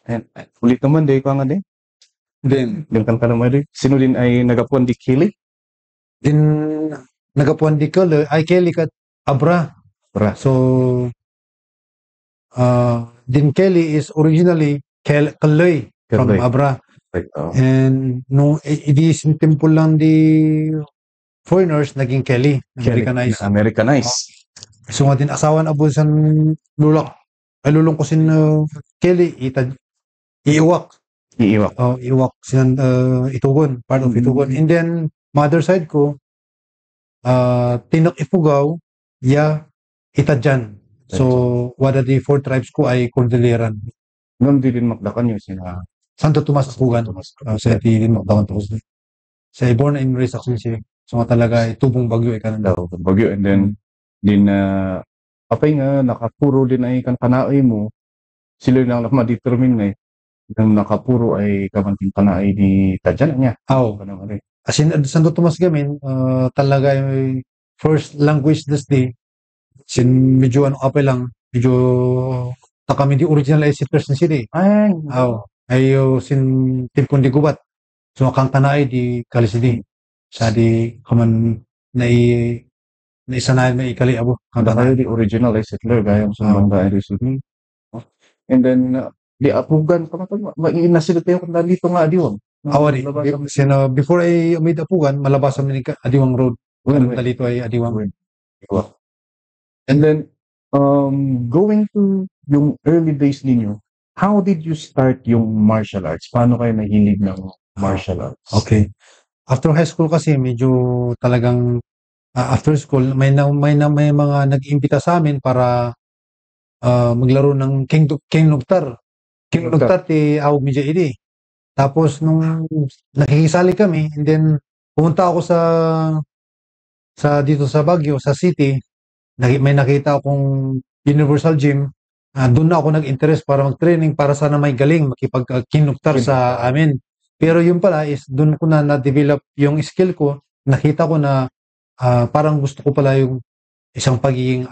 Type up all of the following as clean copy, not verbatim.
And ulit naman, di ka nga din. Then, Din kan ka naman din. Sino din ay nagapuan di Kili? din nagapuan di Kelly, ay Kelly kat Abra. Pra. So, din Kelly is originally Kaloy from Kaloy. Abra. Right. And nung i-simple lang di foreigners, naging Kelly. Americanized. Americanized. So nga din asawa na abusan lulak. Ay lulong ko sin Kelly, iiwak. Iiwak. Iwak sinan Itugon, part of Itugon. And then, mother side ko, Tinok Ifugao, ya Itadyan. So, wala di four tribes ko ay Cordilleran. Ngam di din makdakan yung sina Santo Tomas Apugan. Sa di din makdakan to. Sa born and raised actually siya. So nga talaga, tubong bagyo ikan daw bagyo. And then, din apay nga, nakapuro din ay kan kanaay mo, sila yung nakadetermine na yung nakapuro ay kamanting kanaay di Tadyan niya. As in, Santo Tomas Gamin, talaga yung first language this day, sin medyo ano kapay lang, medyo kami di original ay si Person City. Ayo sin tim kundi gubat. So kang tanay di kalisidi. Sa di kaman na isanayan may ikali abo. Kang tanay di original ay settler gayang sumanda ay Sydney. And then di Apugan maiina sila tayo kung dito nga adiwang. Awari, before ay umid Apugan, malabasan ni Adiwang Road. Dalito ay Adiwang. And then, going to yung early days ninyo, how did you start yung martial arts? Paano kayo nahilig ng martial arts? Okay. After high school kasi, medyo talagang, after school, may mga nag-imbita sa amin para maglaro ng King Nugtar. King Nugtar, ti awag medyo idi. Tapos, nung nakikisali kami, and then, pumunta ako dito sa Baguio, sa city, may nakita akong Universal Gym. Doon na ako nag-interest para mag-training para sana may galing makipag-kinuktar sa amin. Pero yun pala is doon ko na na-develop yung skill ko. Nakita ko na parang gusto ko pala yung isang pagiging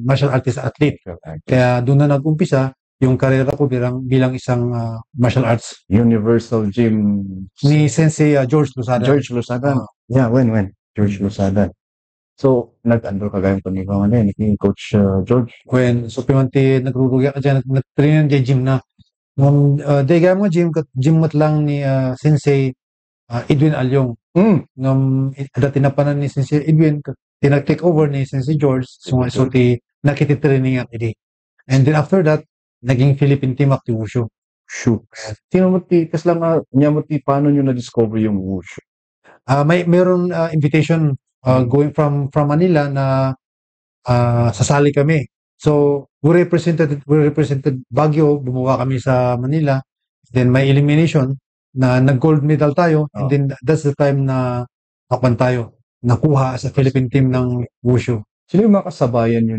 martial artist athlete. Kaya doon na nag-umpisa yung karera ko bilang isang martial arts. Universal Gym ni Sensei George Losada. Yeah, when? George Losada. So, nag-andro ka gayong panibang ni Coach George? When, so pimanti nagrurugya ka dyan, nag-train dyan gym na. Nung day gaya mo gym mat lang ni Sensei Edwin Alyong. Nung dati na panan ni Sensei Edwin, tinag-take over ni Sensei George, so nakiti-training ako di. And then after that, naging Philippine team akti Wushu. Sino mo kas lang niya mo paano nyo na-discover yung Wushu? Meron invitation going from Manila na sasali kami. So, we represented Baguio, bumuha kami sa Manila. Then may elimination na nag-gold medal tayo. And then that's the time na takpan tayo. Nakuha sa Philippine team ng Wushu. Sino yung mga kasabayan nyo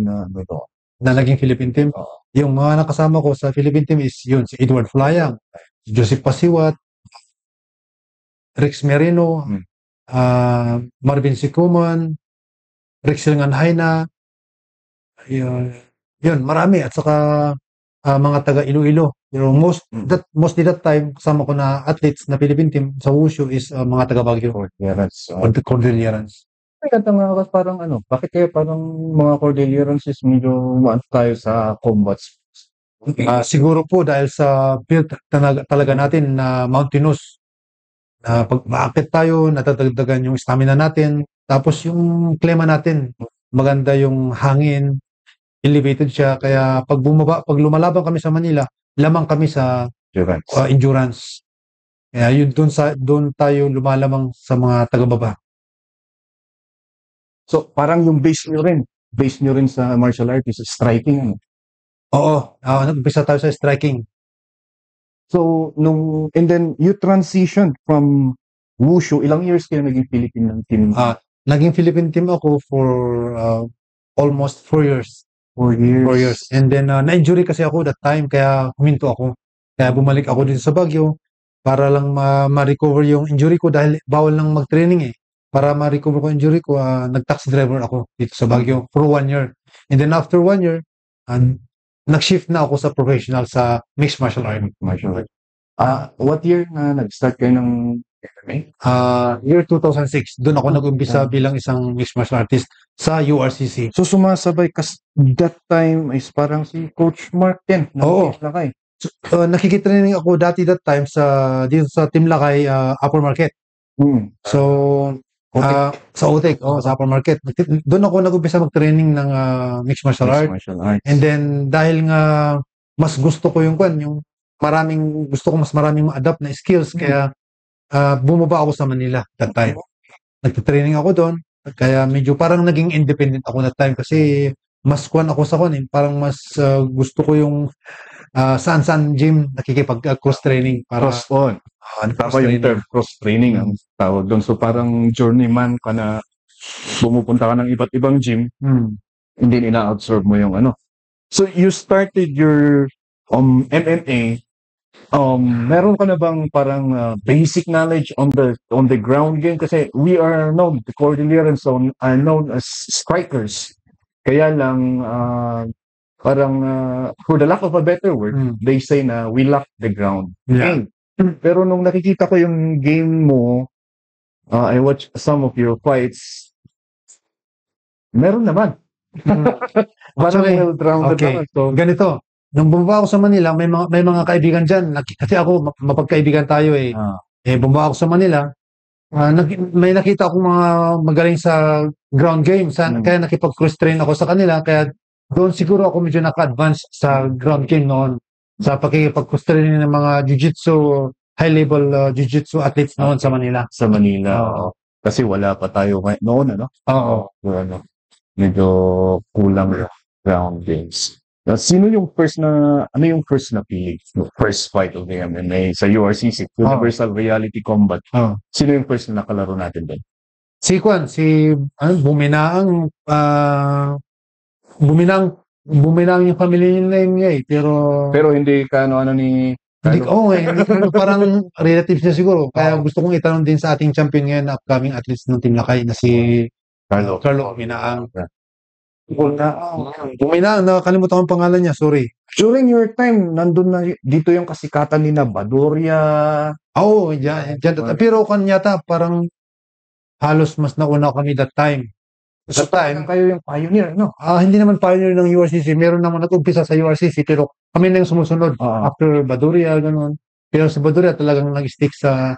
na naging Philippine team? Yung mga nakasama ko sa Philippine team is yun, si Edward Flayang, si Joseph Pasiwat, Rex Merino, Marvin Sicuman, Rexel Nganhayna, yun, marami. At saka mga taga Iloilo. Mostly that time, kasama ko na athletes na Philippine team sa Wushu is mga taga Baguio. Cordelierans. Parang bakit kaya parang mga Cordelierans is medyo maano tayo sa combats? Siguro po dahil sa build talaga natin na mountainous. Pag maakit tayo, natadagdagan yung stamina natin. Tapos yung klima natin, maganda yung hangin, elevated siya. Kaya pag lumalaban kami sa Manila, lamang kami sa endurance. Kaya yun doon tayo lumalamang sa mga taga-baba. So, parang yung base nyo rin sa martial arts is striking. Oo. Nag-umpisa tayo sa striking. So, and then you transitioned from Wushu. Ilang years kayo naging Philippine team? Naging Philippine team ako for almost 4 years. 4 years. 4 years. And then, na-injury kasi ako that time, kaya huminto ako. Kaya bumalik ako dito sa Baguio para lang ma-recover yung injury ko dahil bawal lang mag-training eh. Para ma-recover ko injury ko, nag-taxi driver ako dito sa Baguio for 1 year. And then after 1 year, nag-shift na ako sa professional sa mixed martial art. Martial arts. What year na nag-start kayo ng MMA? Year 2006, doon ako nag-umpisa bilang isang mixed martial artist sa URCC. So sumasabay kasi that time is parang si Coach Mark din. Oo. Lakay. Nakikitraining ako dati that time dito sa Team Lakay Upper Market. So, sa Otek, sa Upper Market. Doon ako nag-umpisa mag-training ng mixed martial art. And then, dahil nga mas gusto ko yung mas maraming ma-adapt na skills, kaya bumaba ako sa Manila that time. Nagtitraining ako doon, kaya medyo parang naging independent ako that time kasi mas ako sa parang mas gusto ko yung saan-saan gym nakikipag-cross-training para Cross-on. Tama yung term, cross-training ang tawag doon. So parang journeyman ka na pumupunta ka ng iba't ibang gym, hindi ina-absorb mo yung ano. So you started your MMA. Meron ka na bang parang basic knowledge on the ground game? Kasi we are known, the Cordilleran Zone are known as strikers. Kaya lang, parang for the lack of a better word, they say na we lack the ground game. Pero nung nakikita ko yung game mo, I watched some of your fights, meron naman. Parang well-grounded naman. So, ganito. Nung bumaba ako sa Manila, may mga kaibigan dyan. Kasi ako, mapagkaibigan tayo eh. Bumaba ako sa Manila, may nakita akong mga magaling sa ground game. Kaya nakipag-cross-train ako sa kanila. Kaya doon siguro ako medyo naka-advance sa ground game noon. Sa pakikipag-cross-training ng mga jiu-jitsu, high-level jiu-jitsu athletes noon sa Manila. Sa Manila. Kasi wala pa tayo noon, ano? Oo. Medyo kulang yung ground games. Ano yung first na pili? First fight of the MMA sa URCC, Universal Reality Combat. Sino yung first na nakalaro natin doon? Buminaang yung family niya eh, pero hindi ka ano ni parang relatives niya siguro. Kaya gusto kong itanong din sa ating champion ngayon na upcoming athletes ng Team Lakay na si Carlo Buminaang. Buminaang, nakakalimutan ko ang pangalan niya, sorry. During your time, nandun na dito yung kasikatan ni Badoria. Oo, dyan. Pero yata parang halos mas nauna kami that time. Sa time, kayo yung pioneer, no? Hindi naman pioneer ng URCC. Meron naman nag-umpisa sa URCC, pero kami na yung sumusunod. After Badoria, gano'n. Pero si Badoria talagang nag-stick sa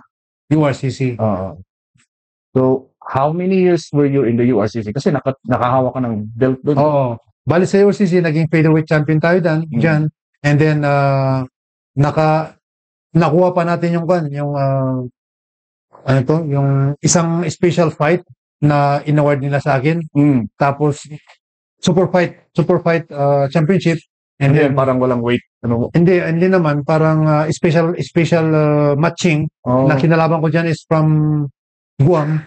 URCC. So, how many years were you in the URCC? Kasi nakahawak ka ng belt doon. Oo. Bali sa URCC, naging featherweight champion tayo dyan. And then, nakuha pa natin yung isang special fight na in-award nila sa akin. Tapos, super fight championship. And then, parang walang weight. Hindi naman. Parang special matching na kinalaban ko dyan is from Guam.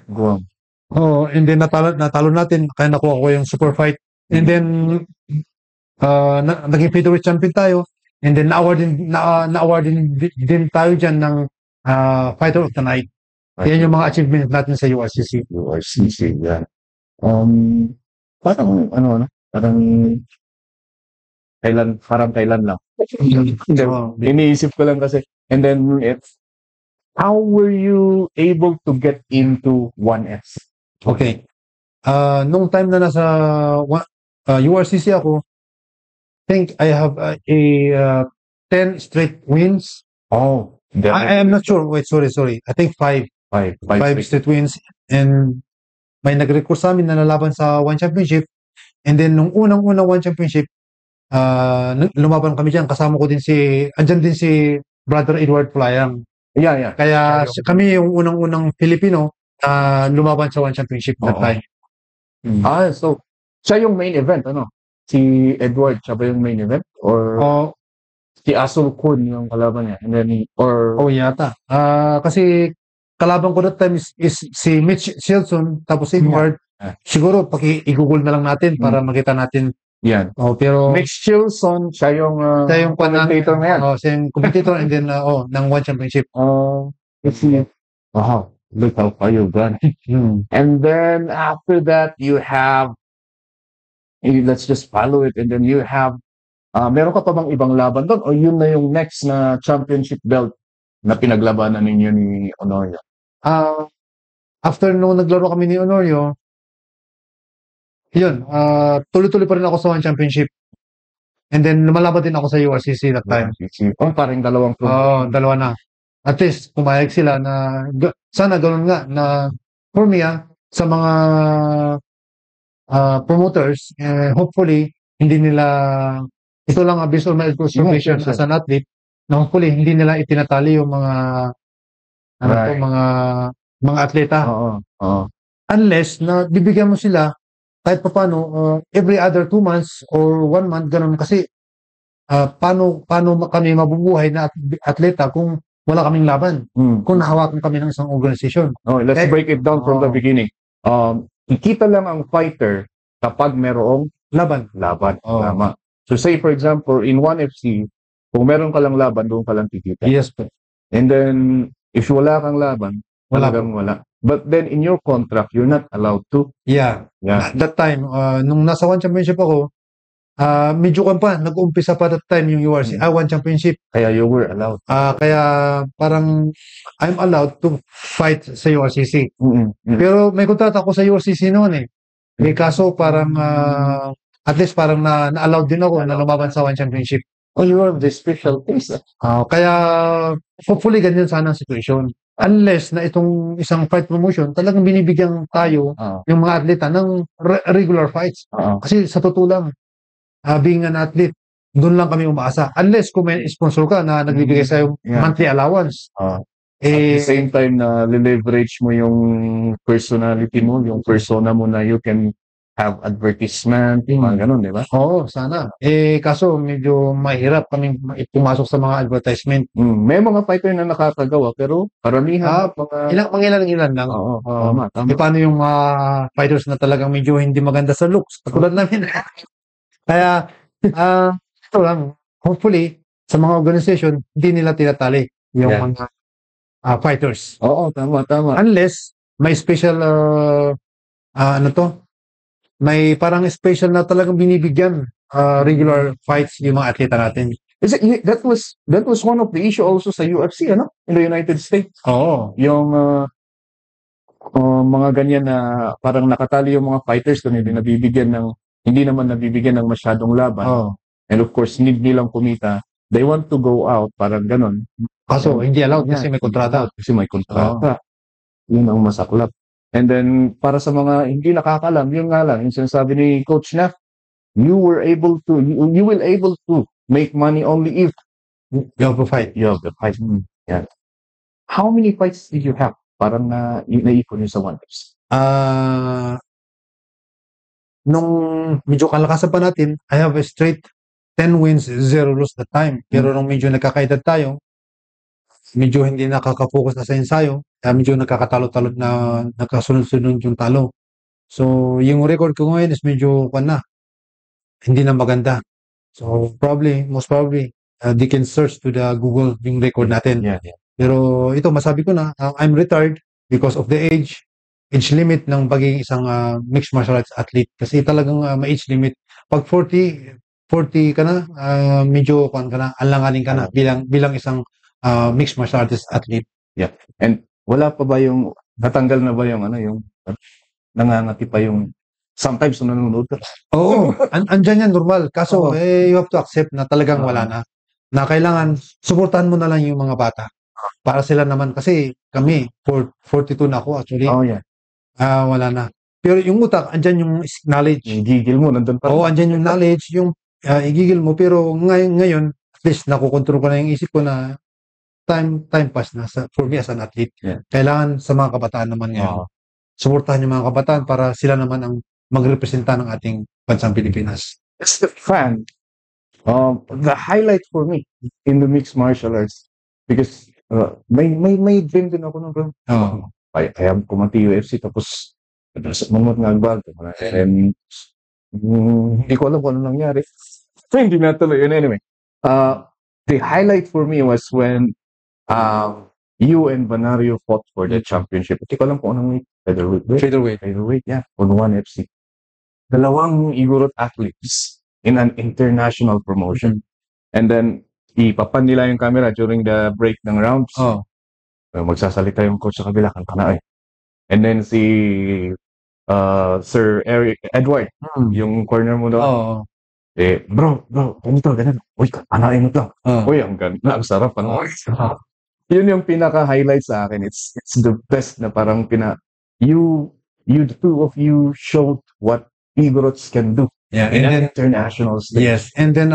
And then natalo natin, kaya nakuha ko yung super fight. And then naging featherweight champion tayo. And then na-award din tayo dyan ng Fighter of the Night. Yan yung mga achievements natin sa URCC. Yan. Parang kailan lang. Iniisip ko lang kasi. And then how were you able to get into 1S? Okay. Nung time na nasa URCC ako, I think I have 10 straight wins. I am not sure. Wait, sorry. I think 5 straight wins. And may nag-request sa amin na lalaban sa One Championship. And then nung unang-unang One Championship, lumaban kami dyan. Kasama ko din andyan din si Brother Edward Playang. Yeah. Kaya kami yung unang-unang Filipino na lumaban sa One Championship that time. So siya yung main event, ano? Si Edward, siya ba yung main event? Or si Asul Kun yung kalaban niya? And then, yata. Kasi kalaban ko that time is si Mitch Shelton, tapos si Edward. Siguro, i-google na lang natin para makita natin. Yan. Pero Mitch Shelton, siya yung commentator na yan. Siya yung commentator and then, ng One Championship. Wow. Look how far you've gone. And then, after that, you have, let's just follow it, and then you have Meron ka pa bang ibang laban doon o yun na yung next na championship belt na pinaglabanan ninyo ni Honorio? After nung naglaro kami ni Honorio, yun, tuloy-tuloy pa rin ako sa One Championship. And then, lumalaban din ako sa URCC that time. Parang dalawang Oo, dalawa na. At least, pumayag sila na, sana ganun nga, na, for me, sa mga promoters, hopefully, hindi nila, ito lang, based on my observation Sure. as an athlete, na hopefully, hindi nila itinatali yung mga, Right. mga atleta. Oo. Unless, na bibigyan mo sila, kahit pa paano, every other 2 months or 1 month, ganun. Kasi, paano kami mabubuhay na atleta kung wala kaming laban? Kung nahawakan kami ng isang organisasyon. Let's break it down from the beginning. Kikita lang ang fighter kapag merong Laban. Tama. So say for example, in 1FC, kung meron ka lang laban, doon ka lang kikita. Yes po. And then, if wala kang laban, Wala talagang wala. But then in your contract, you're not allowed to. Yeah. Yeah. At that time, nung nasa One Championship ako, medyo kan pa, nag-uumpisa pa that time yung URC, One Championship. Kaya you were allowed. Kaya parang I'm allowed to fight sa URCC. Pero may kontrata ako sa URCC noon eh. May kaso parang at least parang na-allowed din ako na lumaban sa One Championship. You are the special case. Kaya hopefully ganyan sana ang situation. Unless na itong isang fight promotion, talagang binibigyan tayo yung mga atleta ng regular fights. Kasi sa totoo lang, being an athlete, doon lang kami umaasa. Unless kung may sponsor ka na nagbibigay sa'yo monthly allowance. At the same time na leverage mo yung personality mo, yung persona mo na you can have advertisement, mga ganun, di ba? Oo, sana. Kaso medyo mahirap kaming pumasok sa mga advertisement. May mga fighter na nakakagawa, pero karamihan mga Ilan lang. Tama. Paano yung fighters na talagang medyo hindi maganda sa looks? Katulad namin. Kaya, ito lang. Hopefully, sa mga organization, hindi nila tinatali yung mga fighters. Oo, tama. Unless, may special, may parang special na talagang binibigyan regular fights yung mga atleta natin. That was one of the issue also sa UFC, in the United States. Oo. Yung mga ganyan na parang nakatali yung mga fighters doon, hindi naman nabibigyan ng masyadong laban. And of course, need nilang kumita. They want to go out, parang ganon. Kaso, hindi allowed kasi may kontrata. Yun ang masaklap. And then, para sa mga hindi nakakalam, yun nga lang, yung sinasabi ni Coach na, you will able to make money only if you have to fight. Yeah. How many fights did you have? Parang naipon yun sa One FC. Nung medyo kalakasan pa natin, I have a straight 10 wins, 0 loss that time. Pero nung medyo nagkakaedad tayo, medyo hindi nakaka-focus na sa ensayo, medyo nagkakatalo-talo na nagkasunod-sunod yung talo. So, yung record ko ngayon is medyo hindi na maganda. So, most probably, they can search to the Google yung record natin. Yeah. Pero ito, masabi ko na, I'm retired because of the age limit ng pagiging isang mixed martial arts athlete. Kasi talagang may age limit. Pag 40 ka na, medyo alanganin ka na bilang isang mixed martial artist athlete. Yeah. And wala pa ba natanggal na ba yung nangangati pa yung sometimes nanonood ka? Oo, andyan yan, normal. Kaso, you have to accept na talagang wala na. Na kailangan, suportahan mo na lang yung mga bata. Para sila naman, kasi kami, 42 na ako actually. Wala na. Pero yung utak, andyan yung knowledge. Yung gigil mo, nandun pa rin. Oo, andyan yung knowledge, yung igigil mo. Pero ngayon, at least nakukontrol ko na yung isip ko na time pass na for me as an athlete. Yeah. Kailangan sa mga kabataan naman ngayon. Suportahan yung mga kabataan para sila naman ang magrepresenta ng ating bansang Pilipinas. As a fan, the highlight for me in the mixed martial arts, because may dream din ako nung I have kumati UFC tapos mungot nga bag and hindi ko alam kung ano nangyari. Hindi natuloy yun anyway. The highlight for me was when you and Banario fought for the championship. Hindi ko alam kung anong featherweight, yeah, on One FC. Dalawang Igorot athletes. in an international promotion. And then, ipapan nila yung camera during the break ng rounds. Oh. Magsasalita yung coach sa kabila, Kanay. And then Sir Edward, yung corner mo doon. Oh. Bro, ganito. Uy, Kanay mo to. Uy, ang ganda, ang sarap. Yun yung pinaka-highlight sa akin. It's the best na parang you the two of you showed what Igorots can do. Yeah, in and an then international stage. yes, and then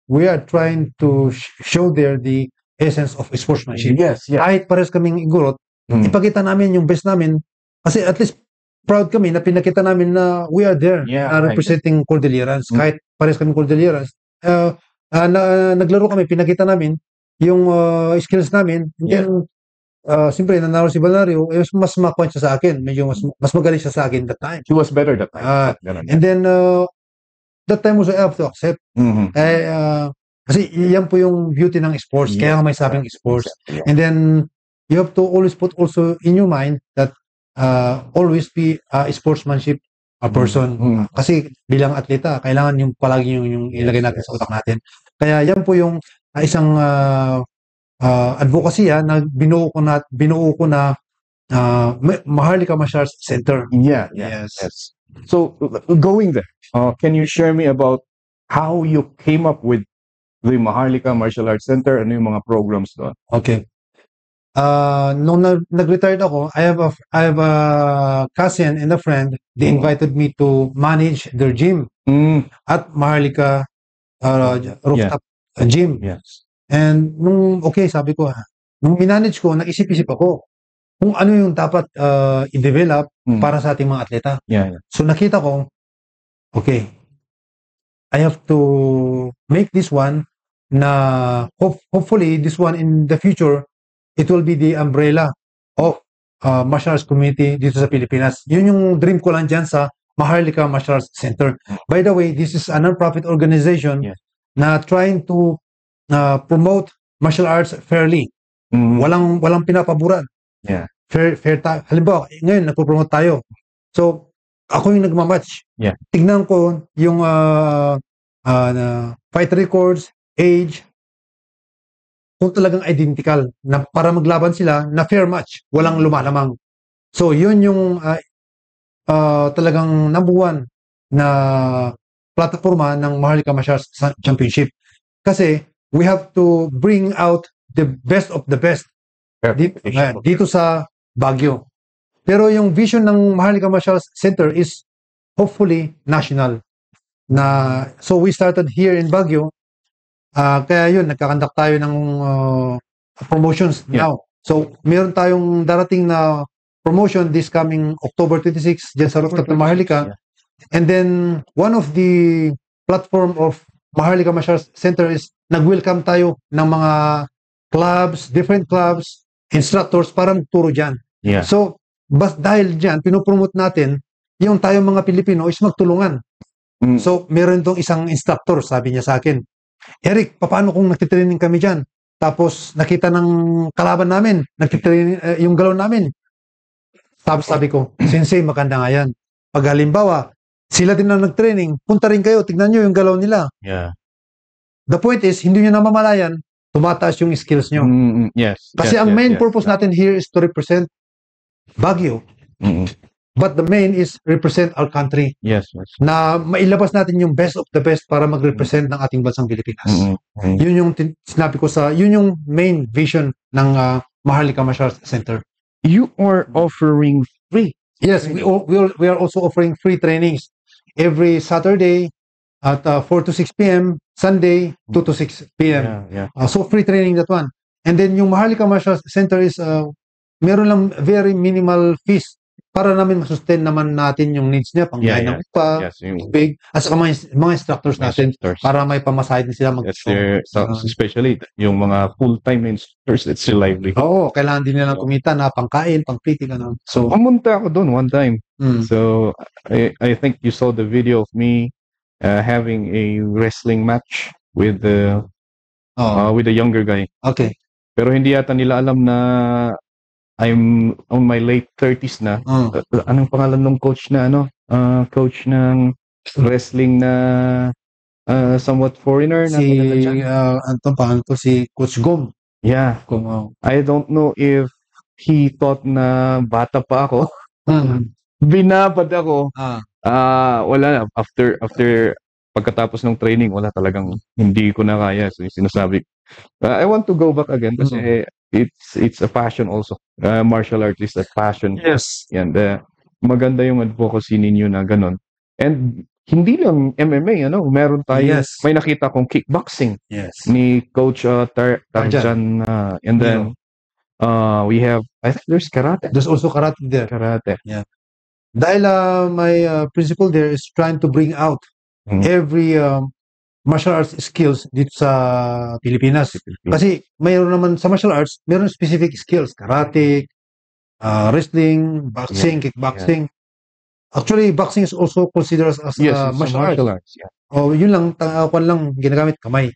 we are trying to show there the essence of sportsmanship. Yes, yeah. Kahit pares kaming Igorot, ipakita namin yung best namin kasi at least proud kami na pinakita namin na we are there representing Cordillerans. Kahit pares kaming Cordillerans, naglaro kami, pinakita namin yung skills namin. And then, siyempre, nanalo si Balnario, mas ma-point siya sa akin. Medyo mas magaling siya sa akin that time. He was better that time. And then, that time also I have to accept. Kasi yan po yung beauty ng sports. Kaya nga may sabing sports. And then, you have to always put also in your mind that always be a sportsmanship a person. Kasi bilang atleta, kailangan yung palagi yung ilagay natin sa utak natin. Kaya yan po yung isang advocacy na binuo ko na Maharlika Martial Arts Center. Yes. So, going there, can you share me about how you came up with the Maharlika Martial Arts Center? Ano yung mga programs doon? Okay. Nung nag-retired ako, I have a cousin and a friend. They invited me to manage their gym at Maharlika rooftop gym. Yes. And sabi ko, nung minanage ko, nag-isip-isip ako kung ano yung dapat i-develop para sa ating mga atleta. So nakita ko, okay, I have to make this one na hopefully this one in the future, it will be the umbrella of martial arts community dito sa Pilipinas. Yun yung dream ko lang dyan sa Maharlika Martial Arts Center. By the way, this is a non-profit organization na trying to promote martial arts fairly. Walang pinapaboran. Fair halimbawa, ngayon nagpo-promote tayo. So, ako yung nagmamatch. Tignan ko yung fight records, age, kung talagang identical na para maglaban sila na fair match, walang lumalamang. So, yun yung talagang number one na plataforma ng Maharlika Martial Arts Championship. Kasi, we have to bring out the best of the best dito sa Baguio. Pero yung vision ng Maharlika Martial Arts Center is hopefully national. So we started here in Baguio. Kaya yun, nagkakandak tayo ng promotions now. So meron tayong darating na promotion this coming October 26 dyan sa rooftop ng Maharlika. And then one of the platform of Maharlika Martial Arts Center is nag-welcome tayo ng mga clubs, different clubs, instructors para magturo dyan. So, dahil dyan, pinopromote natin, yung tayong mga Pilipino is magtulungan. So, meron itong isang instructor, sabi niya sa akin, Eric, paano kung nagtitraining kami dyan? Tapos, nakita ng kalaban namin, nagtitraining yung galaw namin. Sabi ko, Sensei, maganda nga yan. Pag halimbawa, sila din na nag-training, punta rin kayo, tignan nyo yung galaw nila. The point is, hindi nyo namamalayan, tumataas yung skills nyo. Kasi ang main purpose natin here is to represent Baguio. But the main is represent our country. Na mailabas natin yung best of the best para mag-represent ng ating bansang Pilipinas. Yun yung sinabi ko yun yung main vision ng Maharlika Martial Arts Center. You are offering free. Yes, we are also offering free trainings every Saturday at 4 to 6 p.m., Sunday 2 to 6 p.m. So free training that one. And then yung Maharlika Martial Arts Center is meron lang very minimal fees para namin masustain naman natin yung needs niya, pangkain ng upa, big, at saka mga instructors natin para may pamasahe din sila especially yung mga full-time instructors, it's still lively. Oo, kailangan din nilang kumita na pangkain, pangkriti, gano'n. So, pumunta ako doon one time. So, I think you saw the video of me having a wrestling match with the younger guy. Okay. Pero hindi yata nila alam na I'm on my late 30s na. Anong pangalan ng coach na coach ng wrestling na somewhat foreigner na taga Si, dyan. ano pangalan to, si Coach Gom. Yeah. I don't know if he thought na bata pa ako. Binabad ako. Wala na. After pagkatapos ng training, wala talagang hindi ko na kaya. So, yung sinasabi, I want to go back again kasi it's a passion also. Martial art is a passion. Yes. Yan. Maganda yung advocacy ninyo na ganun. And hindi lang MMA, ano, meron tayo, Yes. may nakita kong kickboxing Yes. ni Coach Tarjan. And then, we have, I think there's karate. There's also karate there. Karate. Dahil my principal there is trying to bring out every martial arts skills dito sa Pilipinas. Kasi mayroon naman sa martial arts, mayroon specific skills. Karate, wrestling, boxing, kickboxing. Actually, boxing is also considered as Yes, it's martial arts. Yeah. Yun lang, kwan lang, ginagamit kamay.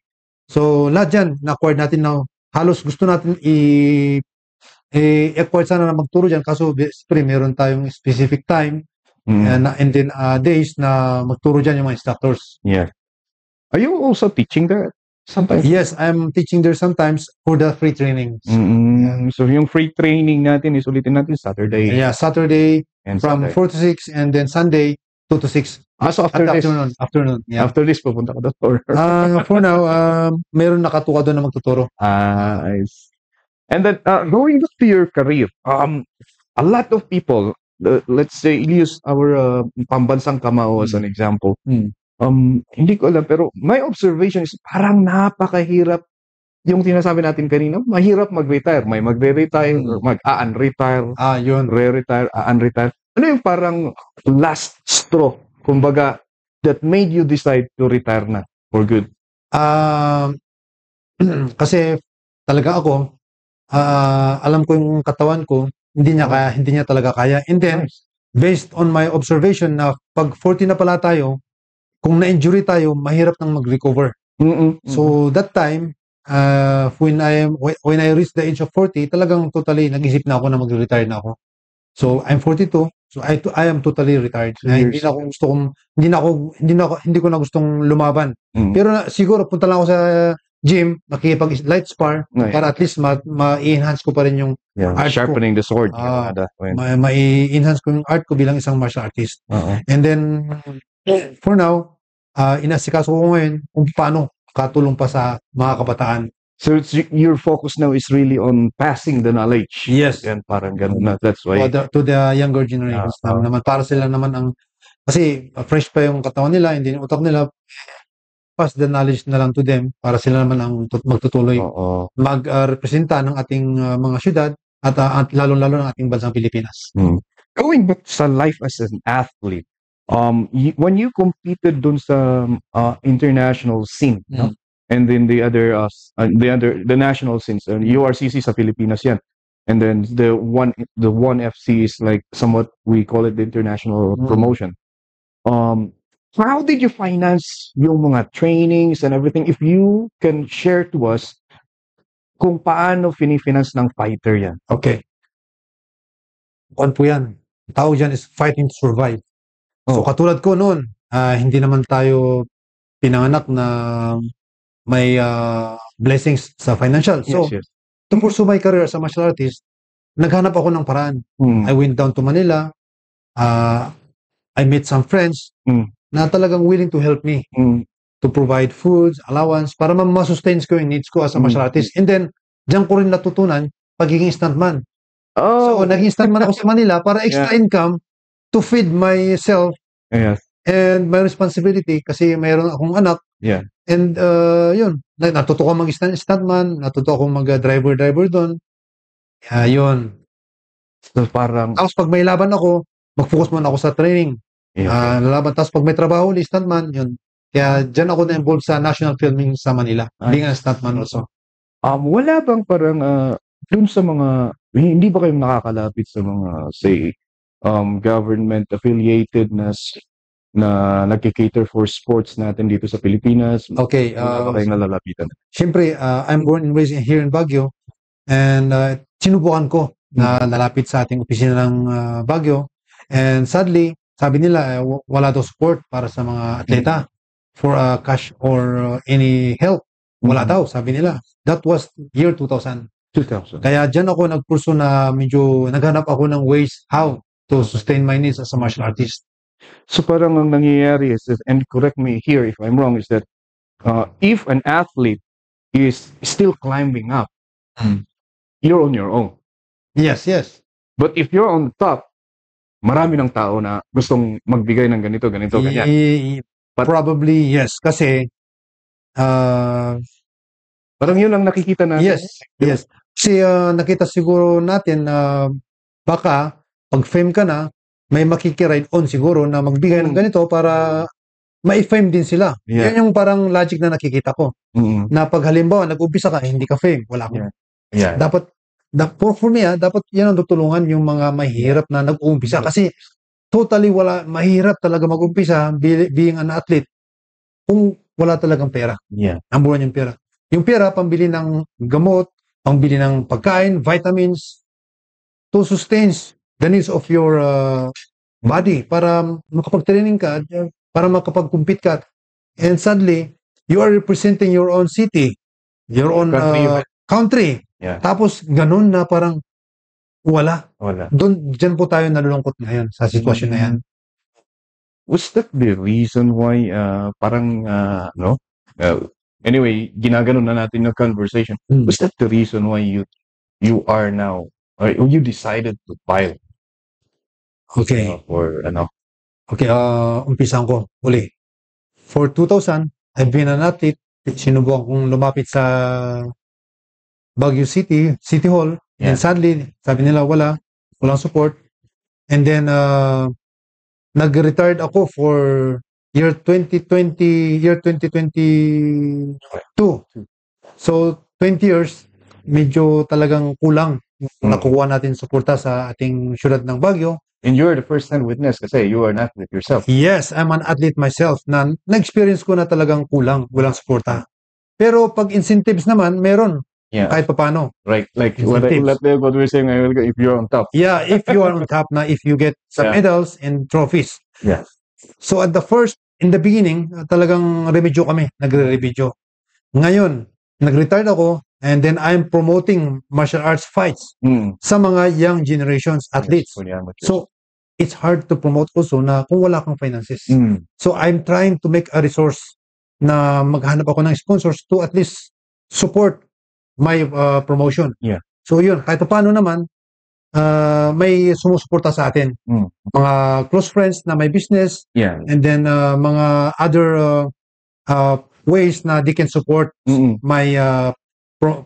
So, lahat dyan, na-acquire natin na halos gusto natin i-acquire sana na magturo dyan. Kaso, siyempre, meron tayong specific time and then days na magturo dyan yung mga instructors. Yeah. Are you also teaching there sometimes? Yes, I'm teaching there sometimes for the free trainings. So, yung free training natin is ulitin natin Saturday. Yeah, Saturday And from Sunday. 4 to 6 and then Sunday 2 to 6. So after At this, afternoon. Yeah. after this, pupunta ka doon. For now, meron nakatuka doon na magtuturo. Nice. And then, going back to your career, a lot of people, let's say, use our pambansang kamao as an example. Hindi ko alam, pero my observation is parang napakahirap yung sinasabi natin kanina, mahirap mag-retire. May magre-retire, mag-unretire, Yun. re-retire, unretire. Ano yung parang last straw, kumbaga, that made you decide to retire na for good? Kasi talaga ako, alam ko yung katawan ko, hindi niya talaga kaya. And then, based on my observation na pag 40 na pala tayo, kung na-injury tayo, mahirap nang mag-recover. So that time, when I reached the age of 40, talagang totally nag-isip na ako na mag-retire na ako. So I'm 42, so I am totally retired. Hindi ko na gustong lumaban. Pero siguro punta lang ako sa gym, makikipag light spar para at least ma-enhance ko pa rin yung art sharpening the sword. Ma-enhance ko yung art ko bilang isang martial artist. And then for now, inasikaso ko ngayon kung paano katulong pa sa mga kabataan. So your focus now is really on passing the knowledge. Yes. Yan, parang ganun na. That's why. To the younger generations naman. Para sila naman kasi fresh pa yung katawan nila, hindi yung utak nila, pass the knowledge na lang to them para sila naman ang magtutuloy magrepresenta ng ating mga syudad at lalong-lalo ng ating bansang Pilipinas. Going back sa life as an athlete, when you competed dun sa international scene, and then the national scenes, URCC sa Pilipinas yan, and then the one FC is like somewhat, we call it the international promotion. How did you finance yung mga trainings and everything? If you can share to us kung paano finifinance ng fighter yan. Okay. Kuan po yan. Tawag dyan is fighting to survive. So katulad ko noon, hindi naman tayo pinanganak na may blessings sa financial. So, to pursue my career as a martial artist, naghanap ako ng paraan. I went down to Manila. I met some friends na talagang willing to help me to provide foods, allowance, para ma-sustain ko yung needs ko as a martial artist. And then, diyan ko rin natutunan pagiging stuntman. So, naging stuntman ako sa Manila para extra income to feed myself and my responsibility kasi mayroon akong anak. And yun, natuto ko mag-stuntman, natuto akong mag-driver doon. Yun. So, parang... Tapos pag may laban ako, mag-focus muna ako sa training. Lalaban. Tapos pag may trabaho, stuntman, yun. Kaya dyan ako na-involved sa national filming sa Manila. Being a stuntman also. Wala bang parang dun sa mga, hindi ba kayong nakakalapit sa mga, say, government affiliated na nagki-cater for sports natin dito sa Pilipinas? Okay. Wala ba kayong nalalapitan? Siyempre, I'm born and raised here in Baguio. And sinubukan ko na lalapit sa ating opisina ng Baguio. And sadly, sabi nila, wala daw support para sa mga atleta. cash or any help. Wala Mhm. daw, sabi nila. That was year 2000. 2000. Kaya dyan ako nagpurso na medyo naghanap ako ng ways how to sustain my needs as a martial artist. So parang ang nangyayari is that, and correct me here if I'm wrong, is that if an athlete is still climbing up, you're on your own. Yes, yes. But if you're on the top, marami ng tao na gustong magbigay ng ganito, ganyan. But- Probably yes. Kasi, Parang yun ang nakikita natin. yes, yes. Kasi nakita siguro natin na baka pag fame ka na, may makikiride on siguro na magbigay ng ganito para ma-fame din sila. Yeah. Yan yung parang logic na nakikita ko. Mm. Na pag halimbawa, nag-umpisa ka, hindi ka fame, wala akong. Yeah. Dapat, for me, dapat yan ang tutulungan yung mga mahirap na nag-uumpisa. Kasi totally mahirap talaga mag-umpisa being an athlete kung wala talagang pera. Yeah. Number one yung pera. Yung pera, pambili ng gamot, pambili ng pagkain, vitamins, to sustain the needs of your body para makapag-training ka, para makapag-compete ka. And suddenly, you are representing your own city, your own country. Yeah. Tapos, ganun na parang wala. Wala. Diyan po tayo nalulungkot ngayon sa sitwasyon na yan. Was that the reason why parang no? Anyway, ginaganon na natin yung conversation. Was that the reason why you are now, or you decided to file Okay. for ano? Okay, umpisan ko uli. For 2000, I've been an athlete. Sinubukan kong lumapit sa Baguio City Hall. Yeah. And sadly, sabi nila walang support. And then, nag-retired ako for year 2022. So, 20 years, medyo talagang kulang. Nakukuha natin suporta sa ating syudad ng Baguio. And you're the first-hand witness kasi you are an athlete yourself. Yes, I'm an athlete myself na na-experience ko na talagang walang suporta. Pero pag incentives naman, meron. Yeah. Kahit paano. Right. Like what we're saying, if you're on top. Yeah, if you are on top na, if you get some medals and trophies. Yeah. So in the beginning, talagang remedyo kami, nagre-remedyo. Ngayon, nag-retired ako and then I'm promoting martial arts fights sa mga young generations athletes. So, it's hard to promote also na kung wala kang finances. So, I'm trying to make a resource na maghanap ako ng sponsors to at least support my promotion. Yeah. So, yun, kahit paano naman, may sumusuporta sa atin. Mga close friends na may business. Yeah. And then, mga other ways na they can support my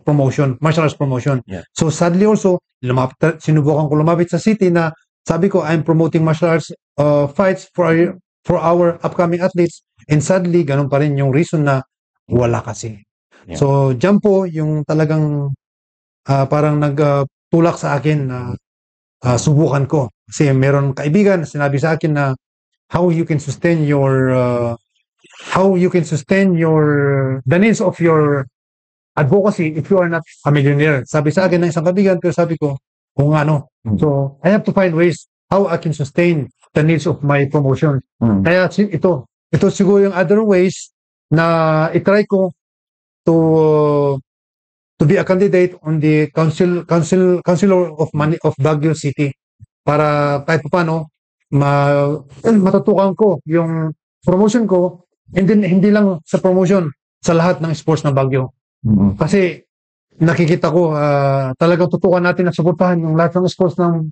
promotion, martial arts promotion. Yeah. So, sadly also, sinubukan ko lumapit sa city na sabi ko, I'm promoting martial arts fights for our upcoming athletes. And sadly, ganun pa rin yung reason na wala kasi. Yeah. So, dyan po, yung talagang parang nagtulak sa akin na subukan ko. Kasi meron kaibigan na sinabi sa akin na how you can sustain the needs of your advocacy if you are not a millionaire. Sabi sa akin ng isang kaibigan, pero sabi ko, kung ano. So, I have to find ways how I can sustain the needs of my promotion. Kaya ito siguro yung other ways na itry ko to be a candidate on the councilor of Baguio City para kahit paano matutukan ko yung promotion ko and then hindi lang sa promotion sa lahat ng sports ng Baguio. Kasi nakikita ko talagang tutukan natin at suportahan yung lahat ng sports ng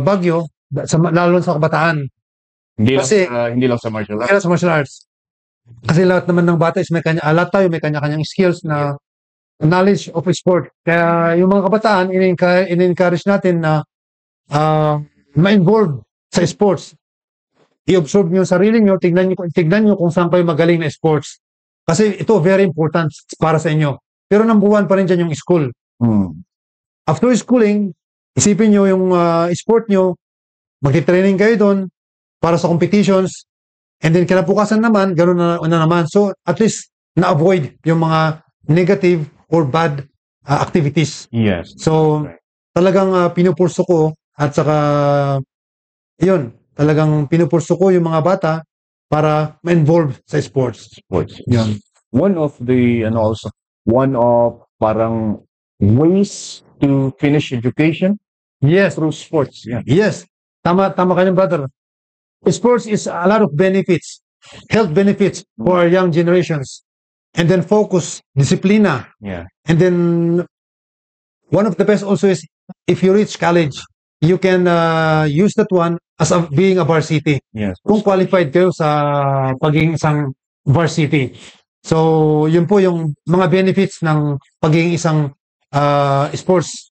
Baguio lalo sa kabataan. Hindi lang sa martial arts. Hindi lang sa martial arts. Kasi lahat naman ng bata is may kanya-kanyang skills na knowledge of sport. Kaya yung mga kabataan, in-encourage natin na ma-involve sa sports. I-observe nyo yung sarili nyo, tignan nyo kung saan kayo magaling na sports. Kasi ito, very important para sa inyo. Pero number one pa rin dyan yung school. After schooling, isipin nyo yung sport nyo, magti-training kayo doon para sa competitions, and then kinabukasan naman, gano'n na naman. So, at least, na-avoid yung mga negative or bad activities. Yes. So, talagang pinupurso ko at saka, yun, talagang pinupurso ko yung mga bata para ma-involve sa sports. Sports. Yun. One of the, also, one of parang ways to finish education Yes. through sports. Yeah. Yes. Tama ka niyan, brother. Sports is a lot of benefits, health benefits for our young generations. And then focus, disiplina. Yeah. And then one of the best also is if you reach college, you can use that one as being a varsity. Yes. Kung qualified kayo sa pagiging isang varsity. So, yun po yung mga benefits ng pagiging isang sports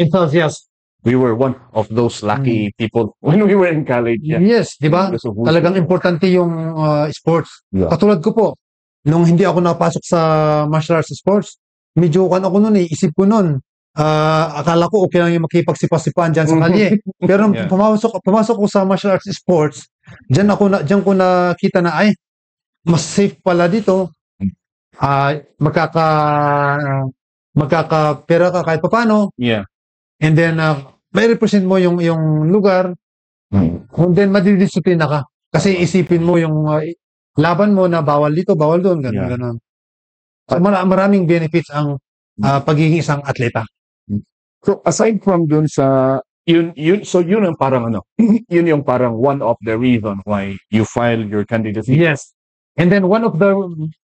enthusiast. We were one of those lucky people when we were in college. Yeah. Yes, di ba? Because of Talagang importante yung sports. Yeah. Katulad ko po, nung hindi ako napasok sa martial arts sports, medyo ako noon isip ko noon, akala ko okay lang yung makipagsipa-sipaan dyan sa kalye. Pero Yeah. pumasok ko sa martial arts sports, dyan ko nakita na ay, mas safe pala dito. Magkakapera ka kahit paano. Yeah. And then, may represent mo yung lugar. And then, madidisiplina ka. Kasi isipin mo yung laban mo na bawal dito, bawal doon, ganun, Yeah. ganun. So, maraming benefits ang pagiging isang atleta. So aside from dun sa yun ang parang yun yung parang one of the reason why you filed your candidacy. Yes. And then one of the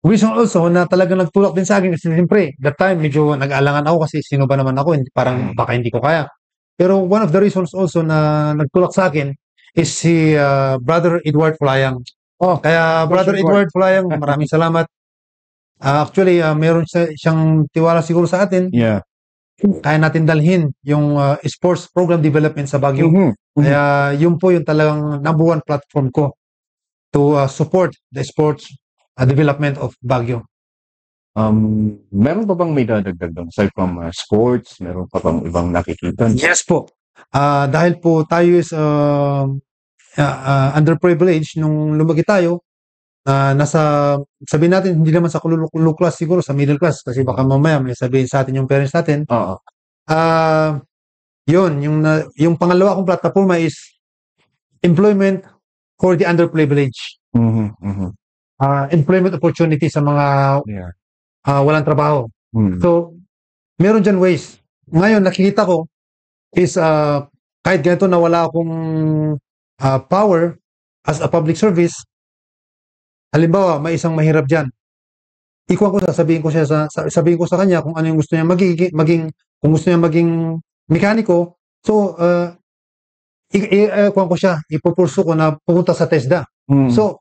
reason also na talagang nagtulak din sa akin kasi siyempre, that time medyo nag-aalangan ako kasi sino ba naman ako, parang baka hindi ko kaya. Pero one of the reasons also na nagtulak sa akin is si Brother Edward Fulayang. Kaya Brother Edward Fulayang, maraming salamat. Actually, meron siyang tiwala siguro sa atin. Yeah. Kaya natin dalhin yung sports program development sa Baguio. Kaya yun po yung talagang number one platform ko to support the sports development of Baguio. Meron pa bang may dadagdag doon? Aside from sports, meron pa bang ibang nakikita? Yes po. Dahil po tayo is underprivileged nung lumaki tayo, sabihin natin, hindi naman sa low class siguro, sa middle class, kasi baka mamaya may sabihin sa atin yung parents natin. Oo. Yun, yung pangalawa kong platforma is employment for the underprivileged. Employment opportunity sa mga walang trabaho. So, meron dyan ways. Ngayon, nakikita ko is kahit ganito na wala akong power as a public service, halimbawa, may isang mahirap dyan. Sabihin ko sa kanya kung ano yung gusto niya kung gusto niya maging mekaniko. So, ipupurso ko na pumunta sa TESDA. So,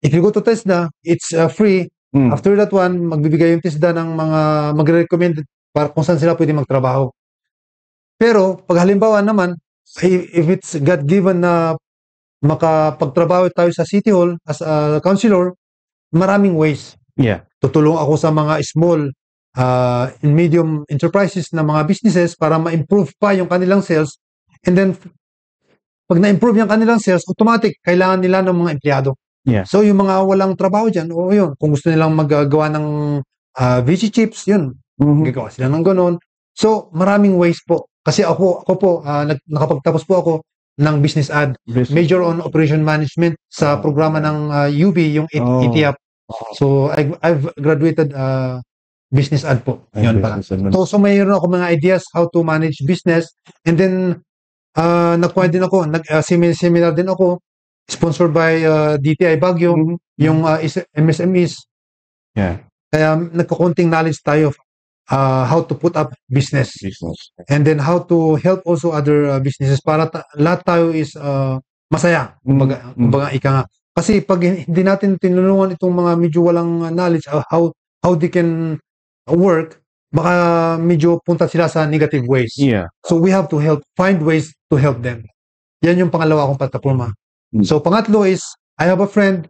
if you go to TESDA, it's free. After that one, magbibigay yung TESDA ng mga magre-recommend para kung saan sila pwede magtrabaho. Pero, pag halimbawa naman, if it's God-given na makapagtrabaho tayo sa City Hall as a counselor, maraming ways. Yeah. Tutulong ako sa mga small and medium enterprises na mga businesses para ma-improve pa yung kanilang sales. And then, pag na-improve yung kanilang sales, automatic, kailangan nila ng mga empleyado. Yeah. So, yung mga walang trabaho dyan, yun, kung gusto nilang maggagawa ng VG chips, yun, gagawa sila ng ganon. So, maraming ways po. Kasi ako po, nakapagtapos po ako ng business ad. Major on operation management sa programa ng UB, yung ETIAP. So, I've graduated business ad po. Yun pala. So, mayroon ako mga ideas how to manage business. And then, nagkuha din ako, seminar din ako, sponsored by DTI Baguio, yung MSMEs. Yeah. Kaya nagkakunting knowledge tayo how to put up business. And then how to help also other businesses para lahat tayo is masaya. Kumbaga ika nga. Kasi pag hindi natin tinulungan itong mga medyo walang knowledge how they can work, baka medyo punta sila sa negative ways. Yeah. So we have to find ways to help them. Yan yung pangalawa kong platforma. So pangatlo is, I have a friend,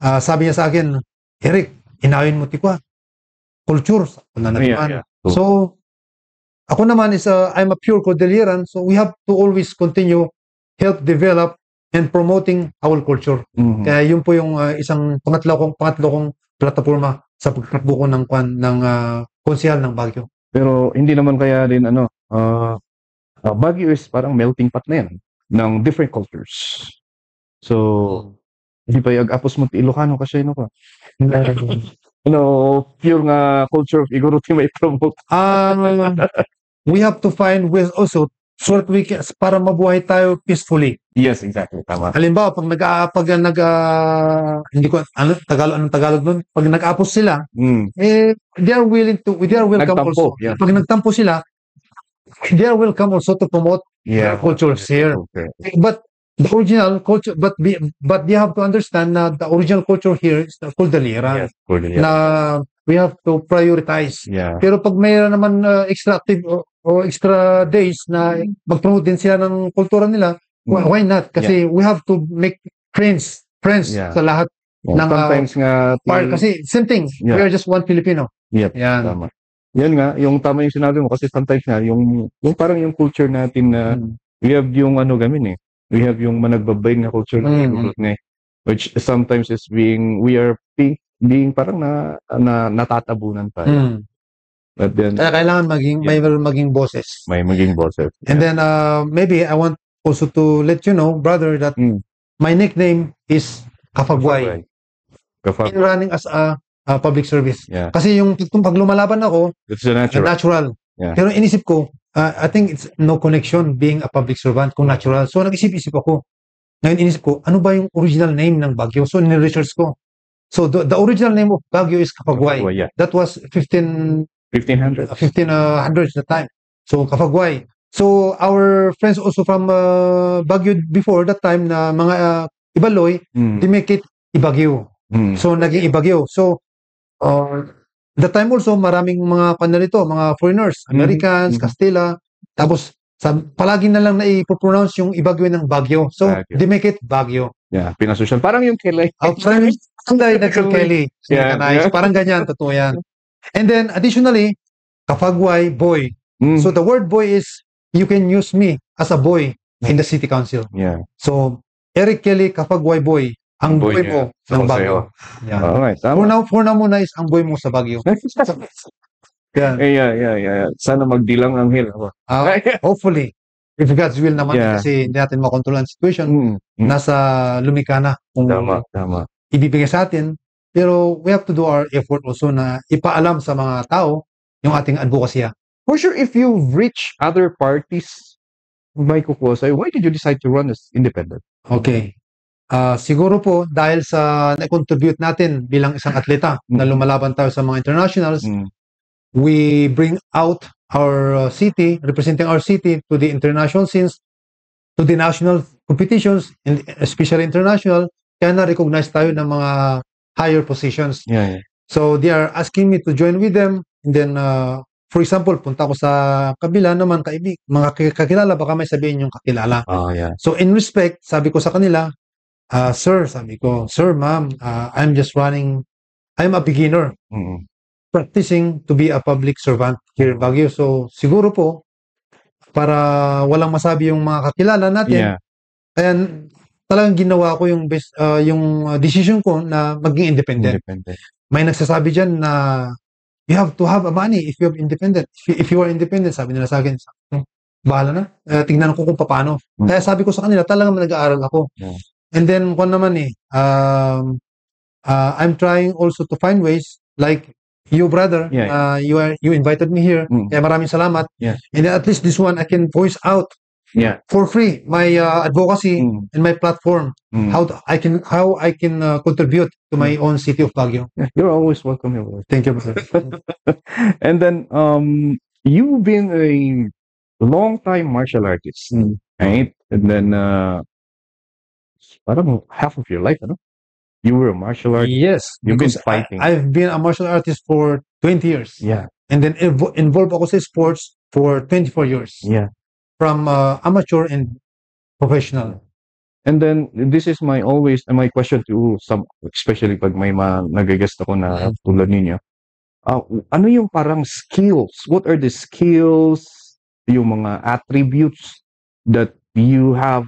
sabi niya sa akin, Eric, inawin mo tikwa. Culture. Yeah. So, ako naman is, I'm a pure Cordilleran, so we have to always continue help develop and promoting our culture. Kaya yun po yung isang pangatlo kong platforma sa pagtakbo ko ng konsehal ng Baguio. Pero hindi naman kaya din Baguio is parang melting pot na yan ng different cultures. So, di ba ag-apos mo ti Ilocano kasi no ka? Pure nga culture of Igorot yung may promote. We have to find ways also so that we can, para mabuhay tayo peacefully. Yes, exactly. Tama. Halimbawa, hindi ko, anong Tagalog nun? Pag nag-apos sila, they are welcome Nagtampo, also. yeah. Pag nagtampo sila, they are welcome also to promote their cultures here. Okay. But the original culture, but you have to understand na the original culture here is the Cordillera. Yes, Cordillera. Na we have to prioritize. Yeah. Pero pag mayroon naman extra active o extra days na mag-promote din sila ng kultura nila, why not? Kasi we have to make friends sa lahat ng sometimes nga kasi same thing. We are just one Filipino. Yep. Yan. Tama. Yan nga, yung tama yung sinabi mo kasi sometimes nga yung parang yung culture natin na we have yung gamin eh. We have yung managbabay na culture na which sometimes is we are being parang natatabunan tayo. But then Kaya kailangan maging boses. May maging boses. And then maybe I want also to let you know, brother, that my nickname is Kafagway. In running as a public service. Yeah. Kasi yung pag lumalaban ako, it's natural. Yeah. Pero inisip ko, I think it's no connection being a public servant kung natural. So nag-isip-isip ako. Ngayon inisip ko, ano ba yung original name ng Baguio? So ni-research ko. So the original name of Baguio is Kafagway. Yeah. That was 1500s that time. So Kafagway. So our friends also from Baguio before that time na mga Ibaloy, they make it Ibagyo. So naging Ibagyo. So that time also maraming mga panalito, mga foreigners, Americans, Castilla. Tapos palagi na lang na i-pronounce yung Ibagyo ng Baguio. So they make it Baguio. Yeah, pinasosyon. Parang yung Kelly. Parang yung Kelly. Yeah, nice. Parang ganyan, totoo yan. And then, additionally, Kafagway, boy. So, the word boy is, you can use me as a boy in the city council. Yeah. So, Eric Kelly, Kafagway, boy. Ang boy mo ng Baguio. Yeah. Alright. For now muna is ang boy mo sa Baguio. Yeah. Sana magdilang ang hill. Hopefully. If God's will naman, kasi hindi natin makontrol ang situation, nasa lumika na kung tama. ibibigay sa atin. Pero we have to do our effort also na ipaalam sa mga tao yung ating advokasya. For sure, if you reach other parties, may kukuha sa'yo, why did you decide to run as independent? Okay. Siguro po, dahil sa na-contribute natin bilang isang atleta na lumalaban tayo sa mga internationals, we bring out our city, representing our city to the international scenes, to the national competitions, and especially international, kaya na-recognize tayo ng mga higher positions. Yeah. So, they are asking me to join with them. And then, for example, punta ko sa kabila naman, mga kakilala, baka may sabihin yung kakilala. Yeah. So, in respect, sabi ko sa kanila, sir, ma'am, I'm just running, I'm a beginner. Practicing to be a public servant here in Baguio. So, siguro po, para walang masabi yung mga kakilala natin, kaya talagang ginawa ko yung decision ko na maging independent. May nagsasabi dyan na you have to have a money if you have independent. If you are independent, sabi nila sa akin, bahala na. Tingnan ko kung paano. Kaya sabi ko sa kanila, talagang nag-aaral ako. And then, kung naman I'm trying also to find ways, like you, brother, you invited me here. Kaya maraming salamat. And then at least this one, I can voice out for free my advocacy and my platform. How I can contribute to my own city of Baguio. You're always welcome here. Thank you, brother. And then you've been a long-time martial artist, right? And then parang half of your life, you were a martial artist. Yes, you've been fighting. I've been a martial artist for 20 years. Yeah. And then involved ako sa sports for 24 years. Yeah. From amateur and professional. And then this is my question to some, especially pag may nagagast ako na tulad ninyo. Ano yung parang skills? What are the skills, yung mga attributes that you have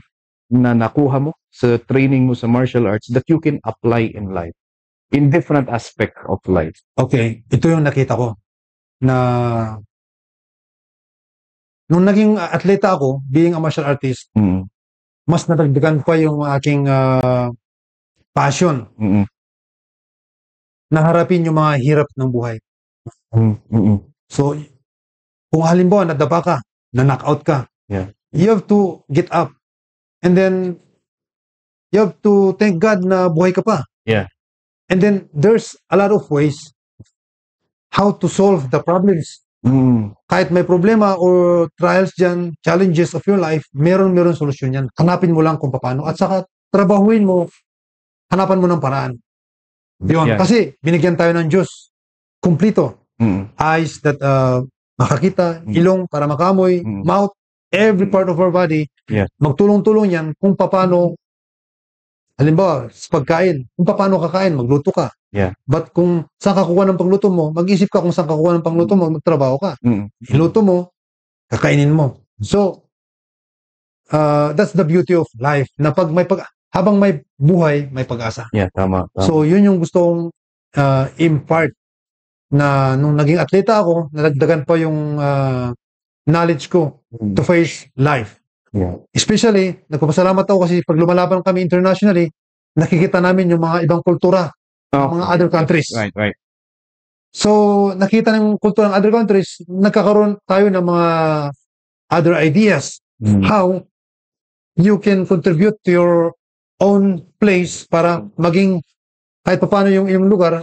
na nakuha mo sa training mo sa martial arts that you can apply in life, in different aspect of life? Okay, ito yung nakita ko na nung naging atleta ako, being a martial artist, mas nadagdagan pa yung aking passion Mm. na harapin yung mga hirap ng buhay. Mm. So, kung halimbawa nadapa ka, na-knockout ka, Yeah. you have to get up. And then, you have to thank God na buhay ka pa. Yeah. And then, there's a lot of ways how to solve the problems. Mm. Kahit may problema or trials dyan, challenges of your life, meron solusyon yan. Hanapin mo lang kung paano. At saka, trabahuin mo, hanapan mo ng paraan. Yun. Yeah. Kasi, binigyan tayo ng Diyos. Kumplito. Mm. Eyes that makakita, ilong para makamoy, Mm. mouth, every part of our body. Yeah. Magtulong-tulong yan kung paano, halimbawa, sa pagkain, kung paano kakain, magluto ka. Yeah. But kung saan ka kukuha ng pangluto mo, mag-isip ka kung saan ka kukuha ng pangluto mo, magtrabaho ka. Mm. Iluto mo, kakainin mo. So, that's the beauty of life. Na habang may buhay, may pag-asa. Yeah, tama. So, yun yung gusto kong impart na nung naging atleta ako, nadagdagan pa yung knowledge ko to face life. Yeah. Especially, nagpapasalamat ako kasi pag lumalaban kami internationally, nakikita namin yung mga ibang kultura, mga other countries. Right. So, nakita ng kultura ng other countries, nagkakaroon tayo ng mga other ideas how you can contribute to your own place para maging kahit paano yung lugar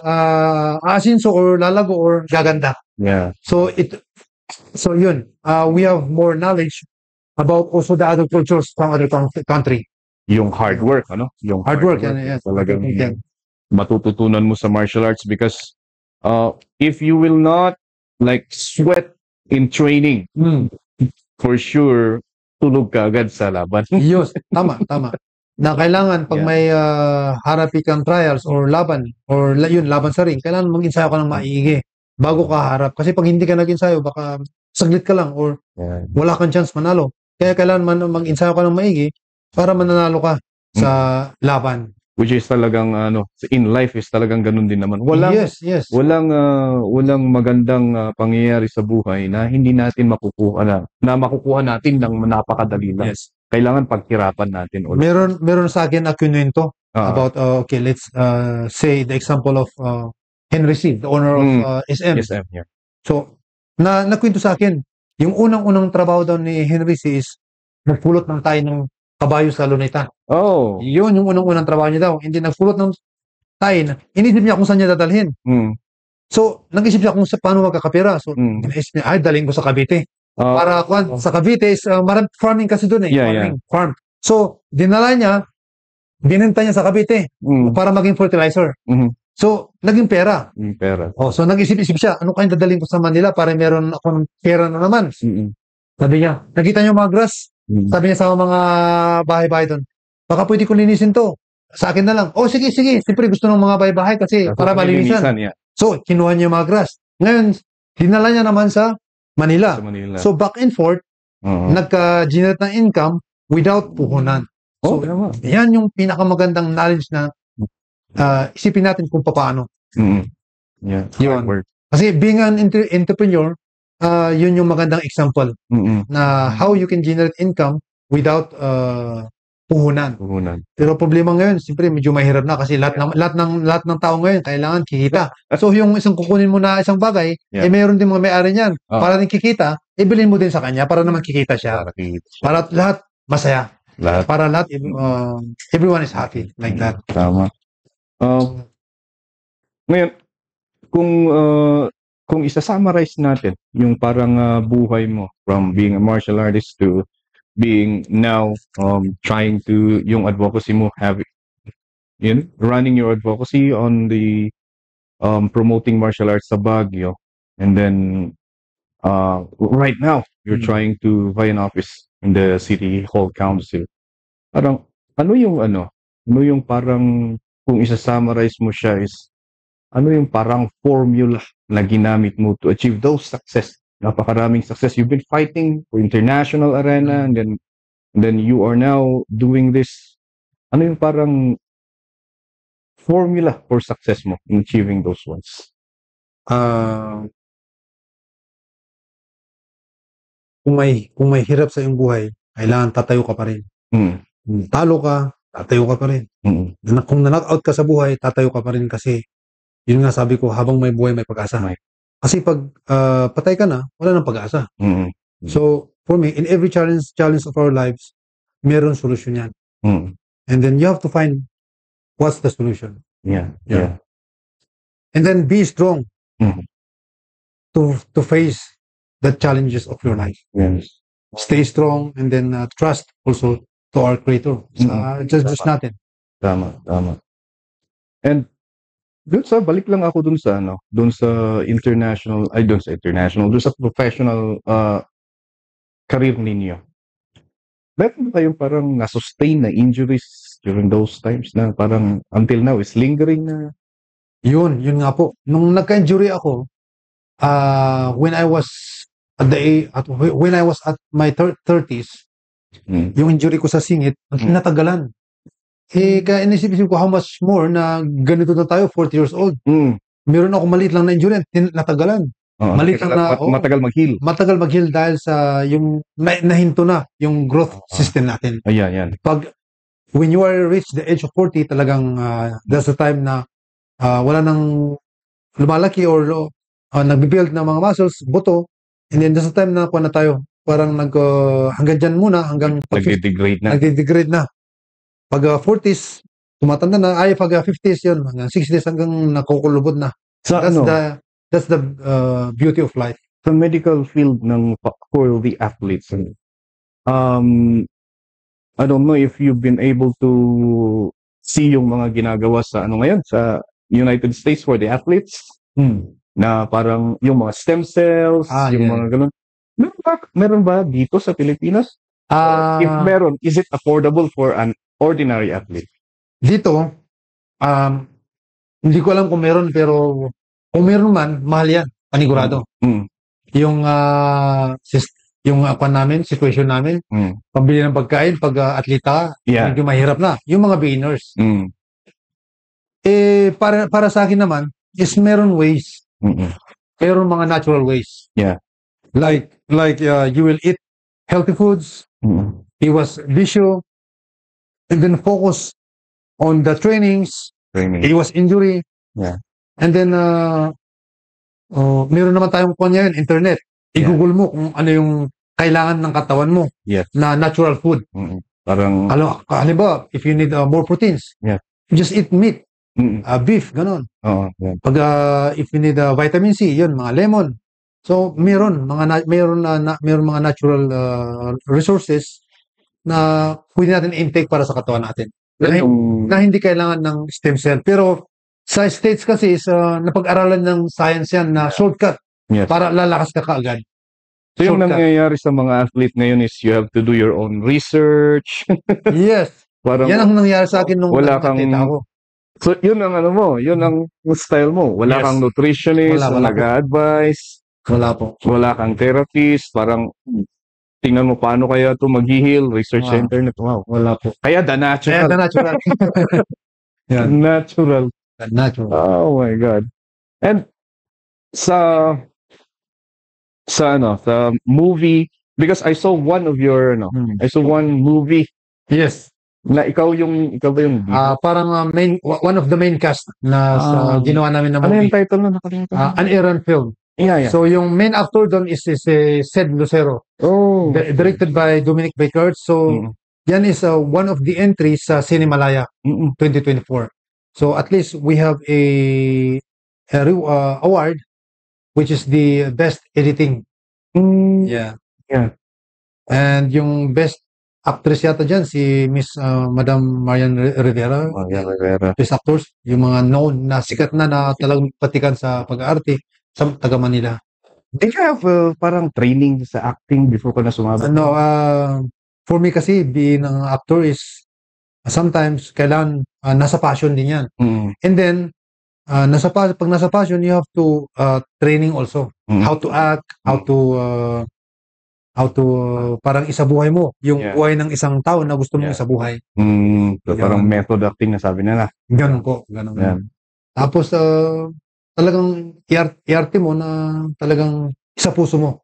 aasinso or lalago or gaganda. Yeah. So yun, we have more knowledge about also the other cultures from other country. Yung hard work, ano? Yung Hard work, yan, yes. Talagang Yan. matututunan mo sa martial arts because if you will not like sweat in training, for sure, tulog ka agad sa laban. Yes, tama. Na kailangan pag may harapi kang trials or laban or laban sa ring, kailangan mag-ensayo ka ng maigi bago ka harap. Kasi pag hindi ka nag-ensayo, baka saglit ka lang or wala kang chance manalo. Kaya kailangan mag-ensayo ka ng maigi para mananalo ka sa laban. Which is talagang in life is talagang ganun din naman. Yes. Walang magandang pangyayari sa buhay na hindi natin makukuha natin ng napakadali lang. Yes. Kailangan paghirapan natin ulit. Meron sa akin na kinuwento about okay, let's say the example of Henry C, the owner of SM. SM, yeah. So, nakwento sa akin, yung unang trabaho daw ni Henry C is nagpulot ng tayo ng kabayo sa luneta. Oh. Yun yung unang trabaho niya daw. Hindi nagpulot ng tayo. Inisip niya kung saan niya dadalhin. So, nag-isip siya kung paano magkakapira. So, naisip niya, daling ko sa Cavite. Para sa Cavite is farming kasi doon eh. Farm. So, dinala niya, binenta niya sa Cavite para maging fertilizer. So, naging pera. So, nag-isip-isip siya, ano kayong dadaling ko sa Manila para meron ako ng pera na naman. Sabi niya, nakita niyo mga grass? Sabi niya sa mga bahay-bahay doon, baka pwede ko linisin to. Sa akin na lang. Oh, sige. Siyempre gusto ng mga bahay-bahay kasi para malinisan. So, kinuha niya yung mga grass. Ngayon, dinala niya naman sa Manila. So, back and forth, nagka-generate ng income without puhunan. So, yan yung pinakamagandang knowledge na isipin natin kung paano. Yeah. Yun. Kasi being an entrepreneur, yun yung magandang example na how you can generate income without puhunan. Pero problema ngayon, siyempre medyo mahirap na kasi lahat ng tao ngayon kailangan kikita. So yung isang kukunin mo na isang bagay, mayroon din mga may-ari niyan. Para din kikita, ibilin mo din sa kanya para naman kikita siya. Para lahat masaya. Para lahat everyone is happy like that. Tama. Ngayon, kung isa-summarize natin yung parang buhay mo from being a martial artist to being now trying to yung advocacy mo running your advocacy on the promoting martial arts sa Baguio, and then right now you're trying to buy an office in the City Hall Council. Parang ano yung parang kung isa-summarize mo siya is ano yung parang formula na ginamit mo to achieve those success? Napakaraming success. You've been fighting for international arena and then you are now doing this. Ano yung parang formula for success mo in achieving those ones? Kung may hirap sa iyong buhay, kailangan tatayo ka pa rin. talo ka, tatayo ka pa rin. Mm. Kung na-knock out ka sa buhay, tatayo ka pa rin kasi yun nga sabi ko, habang may buhay, may pag-asa. May- Kasi pag patay ka na, wala nang pag-asa. Mm. So, for me, in every challenge of our lives, meron solusyon yan. Mm. And then you have to find what's the solution. Yeah. Yeah. And then be strong Mm. to face the challenges of your life. Yes. Stay strong and then trust also to our Creator. Just natin. Tama. And balik lang ako dun sa international, dun sa professional career ninyo. Meron ba kayong parang na-sustain na injuries during those times na parang until now is lingering na? Yun nga po. Nung nagka-injury ako, when I was at my 30s, yung injury ko sa singit, natagalan. Kaya inisip ko how much more na ganito na tayo, 40 years old. Meron ako maliit lang na injury, natagalan. Maliit lang na, matagal mag-heal. Matagal mag-heal dahil sa yung nahinto na yung growth system natin. Ayan. When you are reach the age of 40, talagang that's the time na wala nang lumalaki or nagbi-build ng mga muscles, buto, and then that's the time na na tayo. Parang hanggang dyan muna, hanggang nagde-degrade na. Pag 40s, tumatanda na, pag 50s yun, hanggang 60s, hanggang nakukulubod na. That's the beauty of life. Sa medical field for the athletes, I don't know if you've been able to see yung mga ginagawa sa ngayon sa United States for the athletes, na parang yung mga stem cells, yung mga ganun. Meron ba dito sa Pilipinas? If meron, is it affordable for an ordinary athlete? Dito, hindi ko alam kung meron, pero kung meron man, mahal yan, panigurado. Yung namin, situation namin, pambili ng pagkain, pag atleta, medyo mahirap na. Yung mga beginners. Para sa akin naman, is meron ways. Meron mga natural ways. Yeah. Like you will eat healthy foods, iwas bisyo, and then focus on the trainings, iwas injury. Yeah. And then, meron naman tayong internet. I-google mo kung ano yung kailangan ng katawan mo na natural food. Parang, halimbawa, if you need more proteins, just eat meat, beef, ganon. Pag if you need vitamin C, yun, mga lemon. So, meron mga natural resources na pwede natin intake para sa katawan natin. Na hindi kailangan ng stem cell. Pero sa States kasi, napag-aralan ng science yan na shortcut para lalakas ka kaagad. So yung nangyayari sa mga athlete ngayon is you have to do your own research. Yes. Parang, yan ang nangyari sa akin nung nakita ako. So yun ang yun ang style mo. Wala kang nutritionist, nag-advise. Wala po. Wala kang therapist, parang tingnan mo paano kaya ito mag-heal, research sa internet. Wow. Wala po. Kaya the natural. Natural. Oh my God. And sa movie, because I saw one of your I saw one movie. Yes. Na ikaw ba yung parang one of the main cast na ginawa namin na movie. Ano yung title na nakalimutan? An Errand Film. Yeah. So yung main actor doon is Sed Lucero. Directed by Dominic Baker. So yan is one of the entries sa Cinemalaya 2024. So at least we have a award, which is the best editing. Yeah. And yung best actress yata dyan, si Miss Madam Marian Rivera. Best actors, yung mga known na sikat na talagang patikan sa pag-aarte sa taga Manila. Did you have parang training sa acting before ka na sumabot? No, for me kasi being an actor is sometimes kailangan nasa passion din yan. And then pag nasa passion, you have to training also. How to act, how to parang isabuhay mo yung buhay ng isang tao na gusto mong isabuhay. So parang method acting na sabi nila. Ganun po, ganun. Tapos talagang iarte mo na talagang isa puso mo.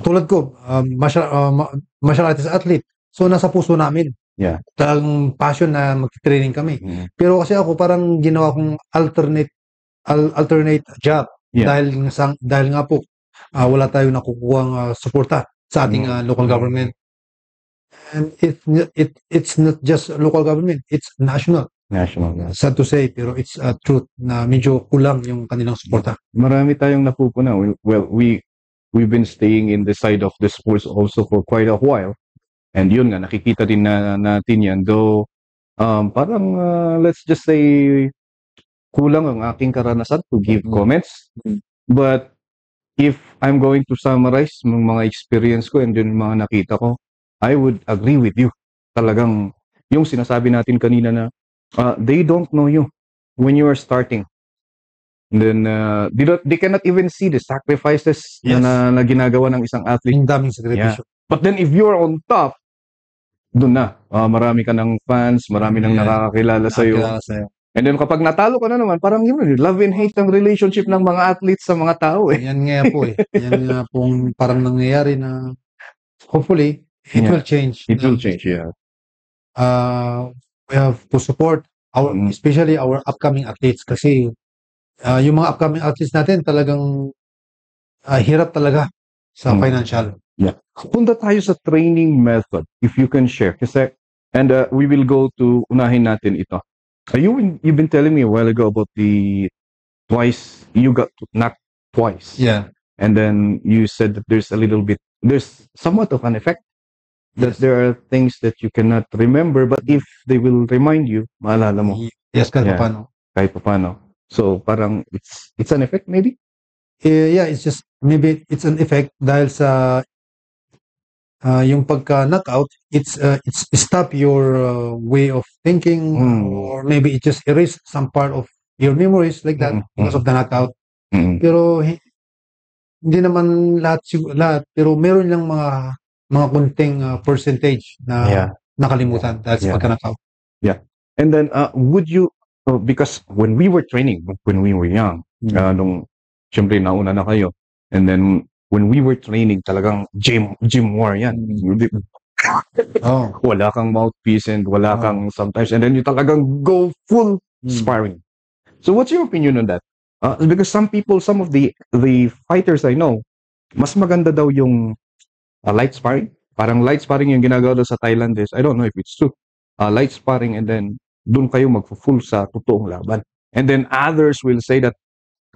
Tulad ko, martial artist athlete. So nasa puso namin. Yeah. Talagang passion na mag-training kami. Mm. Pero kasi ako parang ginawa kong alternate job Yeah. dahil nga po wala tayong nakukuhang suporta sa ating local government. And it's not just local government, it's national. National. Sad to say, pero it's truth na medyo kulang yung kanilang suporta. Marami tayong napupuna. Well, we've been staying in the side of the sports also for quite a while. And yun nga, nakikita din natin yan. Though, parang, let's just say, kulang ang aking karanasan to give comments. But, if I'm going to summarize mga experience ko and yung mga nakita ko, I would agree with you. Talagang, yung sinasabi natin kanina na, they don't know you when you are starting. And then, they cannot even see the sacrifices na ginagawa ng isang athlete. Ang daming sakripisyo. But then, if you're on top, doon na. Marami ka ng fans, marami nang nakakakilala sa'yo. And then, kapag natalo ka na naman, parang yun, love and hate ang relationship ng mga athletes sa mga tao eh. Yan nga po eh. Yan nga pong parang nangyayari na hopefully, it will change. It will change, yeah. We have to support especially our upcoming athletes kasi yung mga upcoming athletes natin talagang hirap talaga sa financial. Yeah. Punta tayo sa training method, if you can share. Kasi, and we will go to, unahin natin ito. You've been telling me a while ago about the twice, you got knocked twice. Yeah. And then you said that there's somewhat of an effect. That there are things that you cannot remember, but if they will remind you, maalala mo. Yes, kahit paano. Kahit paano. So, parang it's an effect maybe? Yeah, it's just, maybe it's an effect dahil sa yung pagka-knockout, it's stop your way of thinking, or maybe it just erase some part of your memories like that because of the knockout. Pero hindi naman lahat, pero meron lang mga kunting percentage na nakalimutan dahil sa pagka-knockout. Yeah. And then, would you, because when we were training, when we were young, nung, syempre, nauna na kayo, and then, when we were training, talagang gym war yan. Wala kang mouthpiece and wala kang sometimes, and then you talagang go full sparring. So what's your opinion on that? Because some of the fighters I know, mas maganda daw yung light sparring. Parang light sparring yung ginagawa daw sa Thailand is, I don't know if it's true. Light sparring and then doon kayo magpo-full sa totoong laban. And then others will say that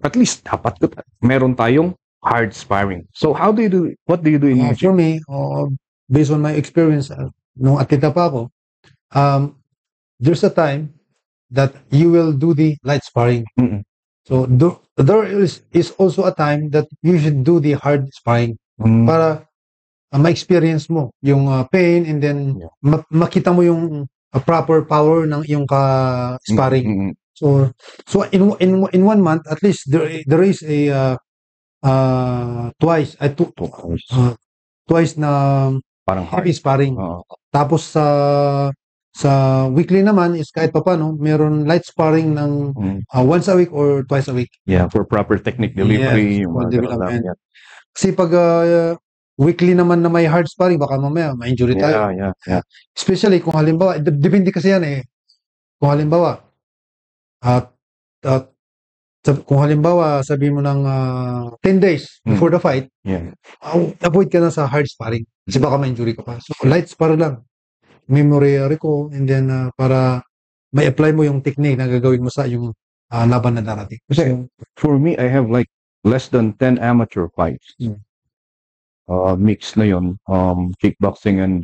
at least dapat meron tayong hard sparring. So what do you do in your For me, based on my experience, nung atleta pa ako, there's a time that you will do the light sparring. So there is also a time that you should do the hard sparring para ma-experience mo yung pain and then makita mo yung proper power ng iyong sparring. So in 1 month at least there is a twice na parang heavy sparring. Tapos sa weekly naman is kahit papaano meron light sparring ng once a week or twice a week. Yeah, for proper technique delivery. Yes, for development. Kasi pag weekly naman na may hard sparring, baka mamaya ma-injury tayo. Yeah. Especially kung halimbawa, depende kasi yan eh. Kung halimbawa, kung halimbawa, sabi mo ng 10 days before the fight, avoid ka na sa hard sparring. Kasi baka ma-injury ka pa. So, light sparring lang. Memory ko, and then para may apply mo yung technique na gagawin mo sa yung laban na darating. Kasi for me, I have like less than 10 amateur fights. Mix na yun, kickboxing and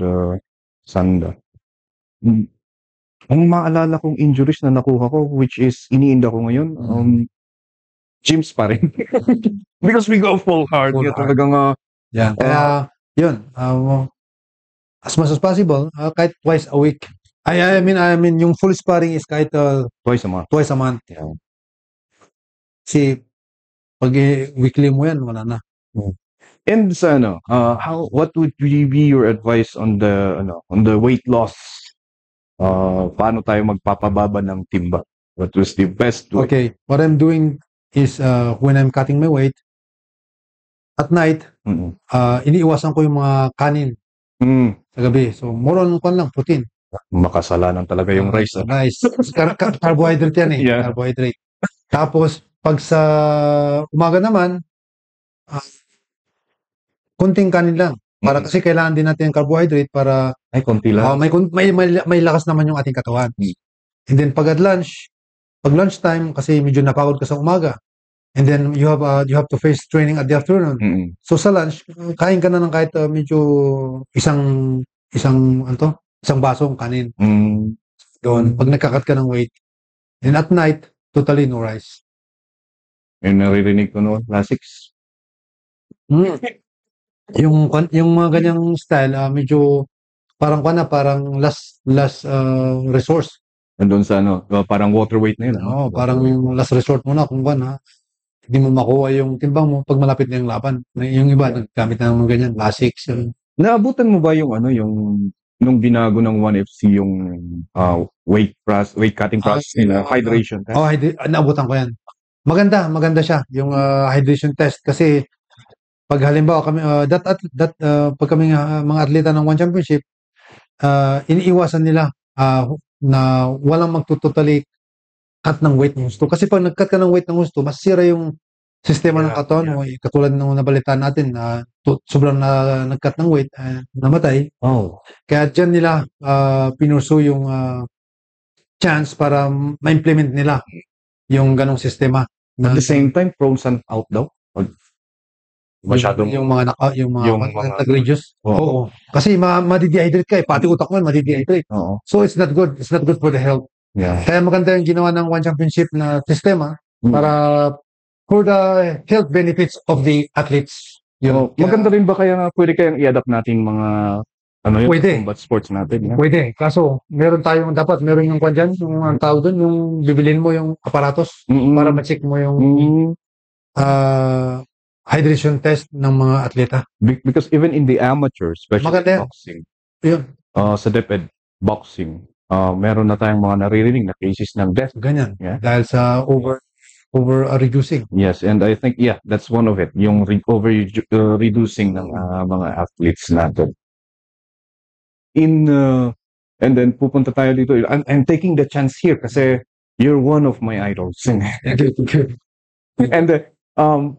sanda. Ang maalala kong injuries na nakuha ko, which is iniinda ko ngayon, gym sparring. Because we go full hard. Talagang, kaya, yun, as much as possible, kahit twice a week. I mean, yung full sparring is kahit twice a month. Yeah. Kasi, pag weekly mo yan, wala na. And sa what would be your advice on the weight loss? Paano tayo magpapababa ng timba? What was the best way? Okay, what I'm doing is when I'm cutting my weight at night, iniiwasan ko yung mga kanin sa gabi. So more on protein. Makasalanan talaga yung rice. Rice. Carbohydrate yan eh. Yeah. Carbohydrate. Tapos, pag sa umaga naman, ah, kunting kanin lang. Para kasi kailangan din natin yung carbohydrate para Ay, konti lang. may lakas naman yung ating katawan. And then pag lunchtime, kasi medyo napagod ka sa umaga, and then you have to face training at the afternoon. So sa lunch, kain ka na ng kahit medyo isang basong kanin. Doon, pag nagkakat ka ng weight. And at night, totally no rice. Yung naririnig ko noon, classics. Yung mga ganyang style, medyo parang last resource. Nandun sa parang water weight na yun. Oo, parang last resort mo na kung hindi mo makuha yung timbang mo pag malapit na yung laban. Yung iba, naggamit na ng mga ganyan, classics. Naabutan mo ba yung nung binago ng 1FC yung weight cutting process nila, hydration test? Naabutan ko yan. Maganda siya, yung hydration test kasi pag halimbawa kami pag kami mga atleta ng One Championship, iniiwasan nila na walang magtutotally cut ng weight ng gusto. Kasi pag nag-cut ka ng weight ng gusto, masisira yung sistema ng katawan mo. Katulad nung nabalitaan natin na sobrang nag-cut ng weight, namatay. Kaya dyan nila pinursu yung chance para ma-implement nila yung ganong sistema. At the same time, pros and out daw? Masyadong yung mga nag-reduce. Oo. Kasi madi-dehydrate ka eh. Pati utak mo madi-dehydrate. So it's not good. It's not good for the health. Yeah. Kaya maganda yung ginawa ng One Championship na sistema para for the health benefits of the athletes. Maganda rin ba kaya pwede kayang i-adapt natin mga combat sports natin? Pwede. Kaso, meron yung kwan dyan, yung ang tawag doon, yung bibilin mo yung aparatos para ma-check mo yung hydration test ng mga atleta. Because even in the amateurs, especially boxing, sa DepEd boxing, meron na tayong mga naririnig na cases ng death. Ganyan. Dahil sa over reducing. Yes, and I think, that's one of it. Yung over reducing ng mga athletes natin. And then pupunta tayo dito. I'm taking the chance here kasi you're one of my idols. And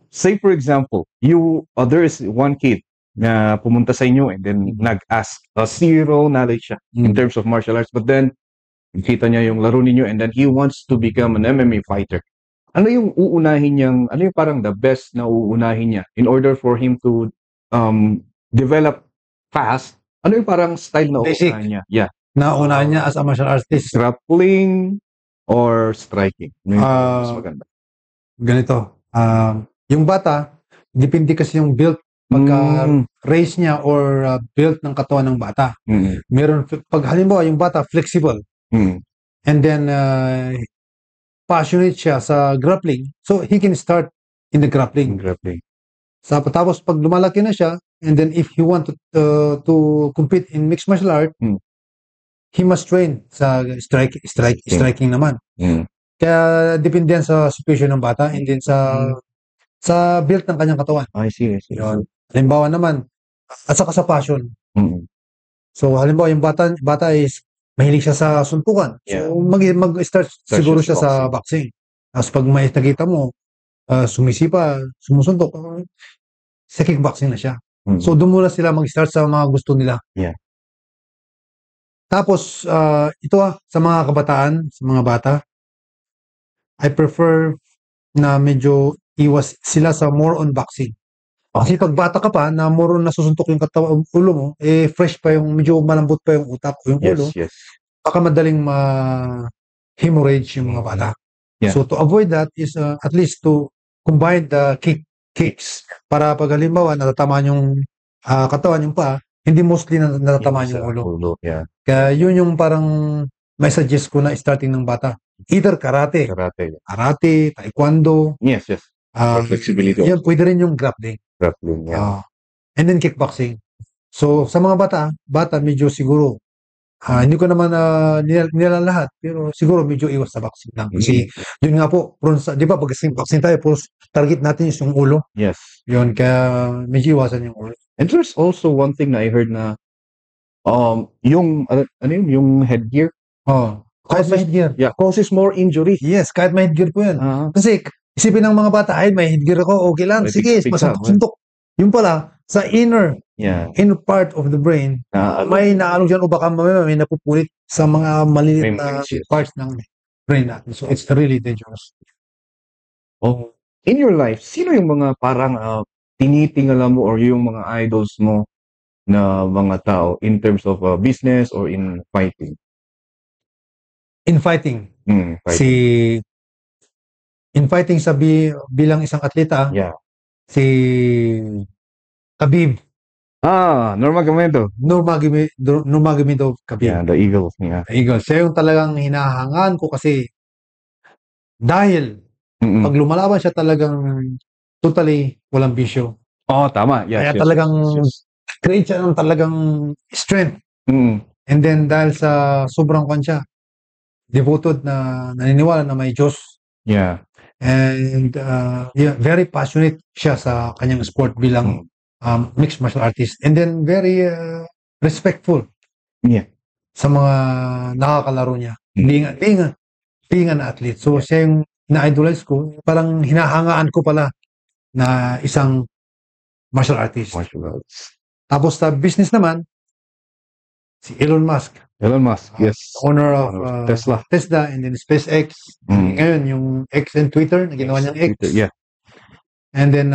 say for example, there is one kid na pumunta sa inyo and then nag-ask, zero knowledge siya in terms of martial arts, but then nakita niya yung laro ninyo and then he wants to become an MMA fighter. Ano yung parang the best na uunahin niya in order for him to develop fast? Ano yung parang style na uunahin niya? Yeah. Na uunahin niya as a martial artist? Grappling or striking? Mas maganda. Ganito. Yung bata, depende kasi yung build pagka raise niya or build ng katawan ng bata. Meron, pag halimbawa yung bata flexible and then passionate siya sa grappling, so he can start in the grappling. Tapos pag lumalaki na siya and then if he want to compete in mixed martial art, he must train sa striking naman. Kaya depende yan sa situation ng bata and then sa build ng kanyang katawan. I see. Halimbawa naman, at saka sa passion. So, halimbawa, yung bata is mahilig siya sa suntukan. So, mag-start siguro siya sa boxing. Tapos pag may nakita mo, sumisipa, sumusuntok, sa kickboxing na siya. So, doon muna sila mag-start sa mga gusto nila. Tapos, ito sa mga kabataan, sa mga bata, I prefer na medyo iwas sila sa more on boxing. Kasi pag bata ka pa, na more on nasusuntok yung ulo mo, fresh pa yung, medyo malambot pa yung utak o yung ulo, baka madaling ma-hemorrhage yung mga bata. So to avoid that is at least to combine the kicks para pag halimbawa natatamaan yung katawan yung paa, hindi mostly natatamaan yung ulo. Kaya yun yung parang may suggest ko na starting ng bata. Either karate, taekwondo. Flexibility. Yan, pwede rin yung grappling. And then kickboxing. So, sa mga bata medyo siguro, hindi ko naman nilalahat, pero siguro medyo iwas sa boxing lang. Kasi, yun nga po, di ba, pag boxing tayo, target natin yung ulo. Yun, kaya medyo iwasan yung ulo. And there's also one thing na I heard na Yung ano yun, yung headgear Oh, kahit may headgear. causes more injury. Yes, kahit may headgear po yan. Ah, Kasi isipin ng mga bata, ay may headgear ako, okay lang. May Sige, pigsa-pigsa, masuntok-suntok. Yung pala, sa inner part of the brain, may naano dyan o baka may napupulit sa mga maliliit May na malicious. parts ng brain natin. So, it's really dangerous. In your life, sino yung mga parang tinitingala mo or yung mga idols mo na mga tao in terms of business or in fighting? In fighting, Fighting. in fighting bilang isang atleta, Yeah. si Khabib, Nurmagomedov. Nurmagomedov Khabib. Yeah, the Eagles. Yeah. Eagles. Siya yung talagang hinahangaan ko kasi dahil Mm-mm. pag lumalaban siya talagang totally walang bisyo. Tama. Yes, Kaya yes, talagang yes. create siya ng talagang strength. Mm. And then dahil sa sobrang kwan siya, devoted na naniniwala na may Diyos. Yeah. And very passionate siya sa kanyang sport bilang mixed martial artist. And then very respectful. Yeah. Sa mga nakakalaro niya. Being an athlete. So siya yung na-idolize ko, parang hinahangaan ko pala na isang martial artist. Martial arts. Tapos sa business naman, si Elon Musk. Elon Musk, yes. Owner of Tesla. And then SpaceX. Ngayon, yung X and Twitter, na ginawa niyang X. Twitter, yeah. And then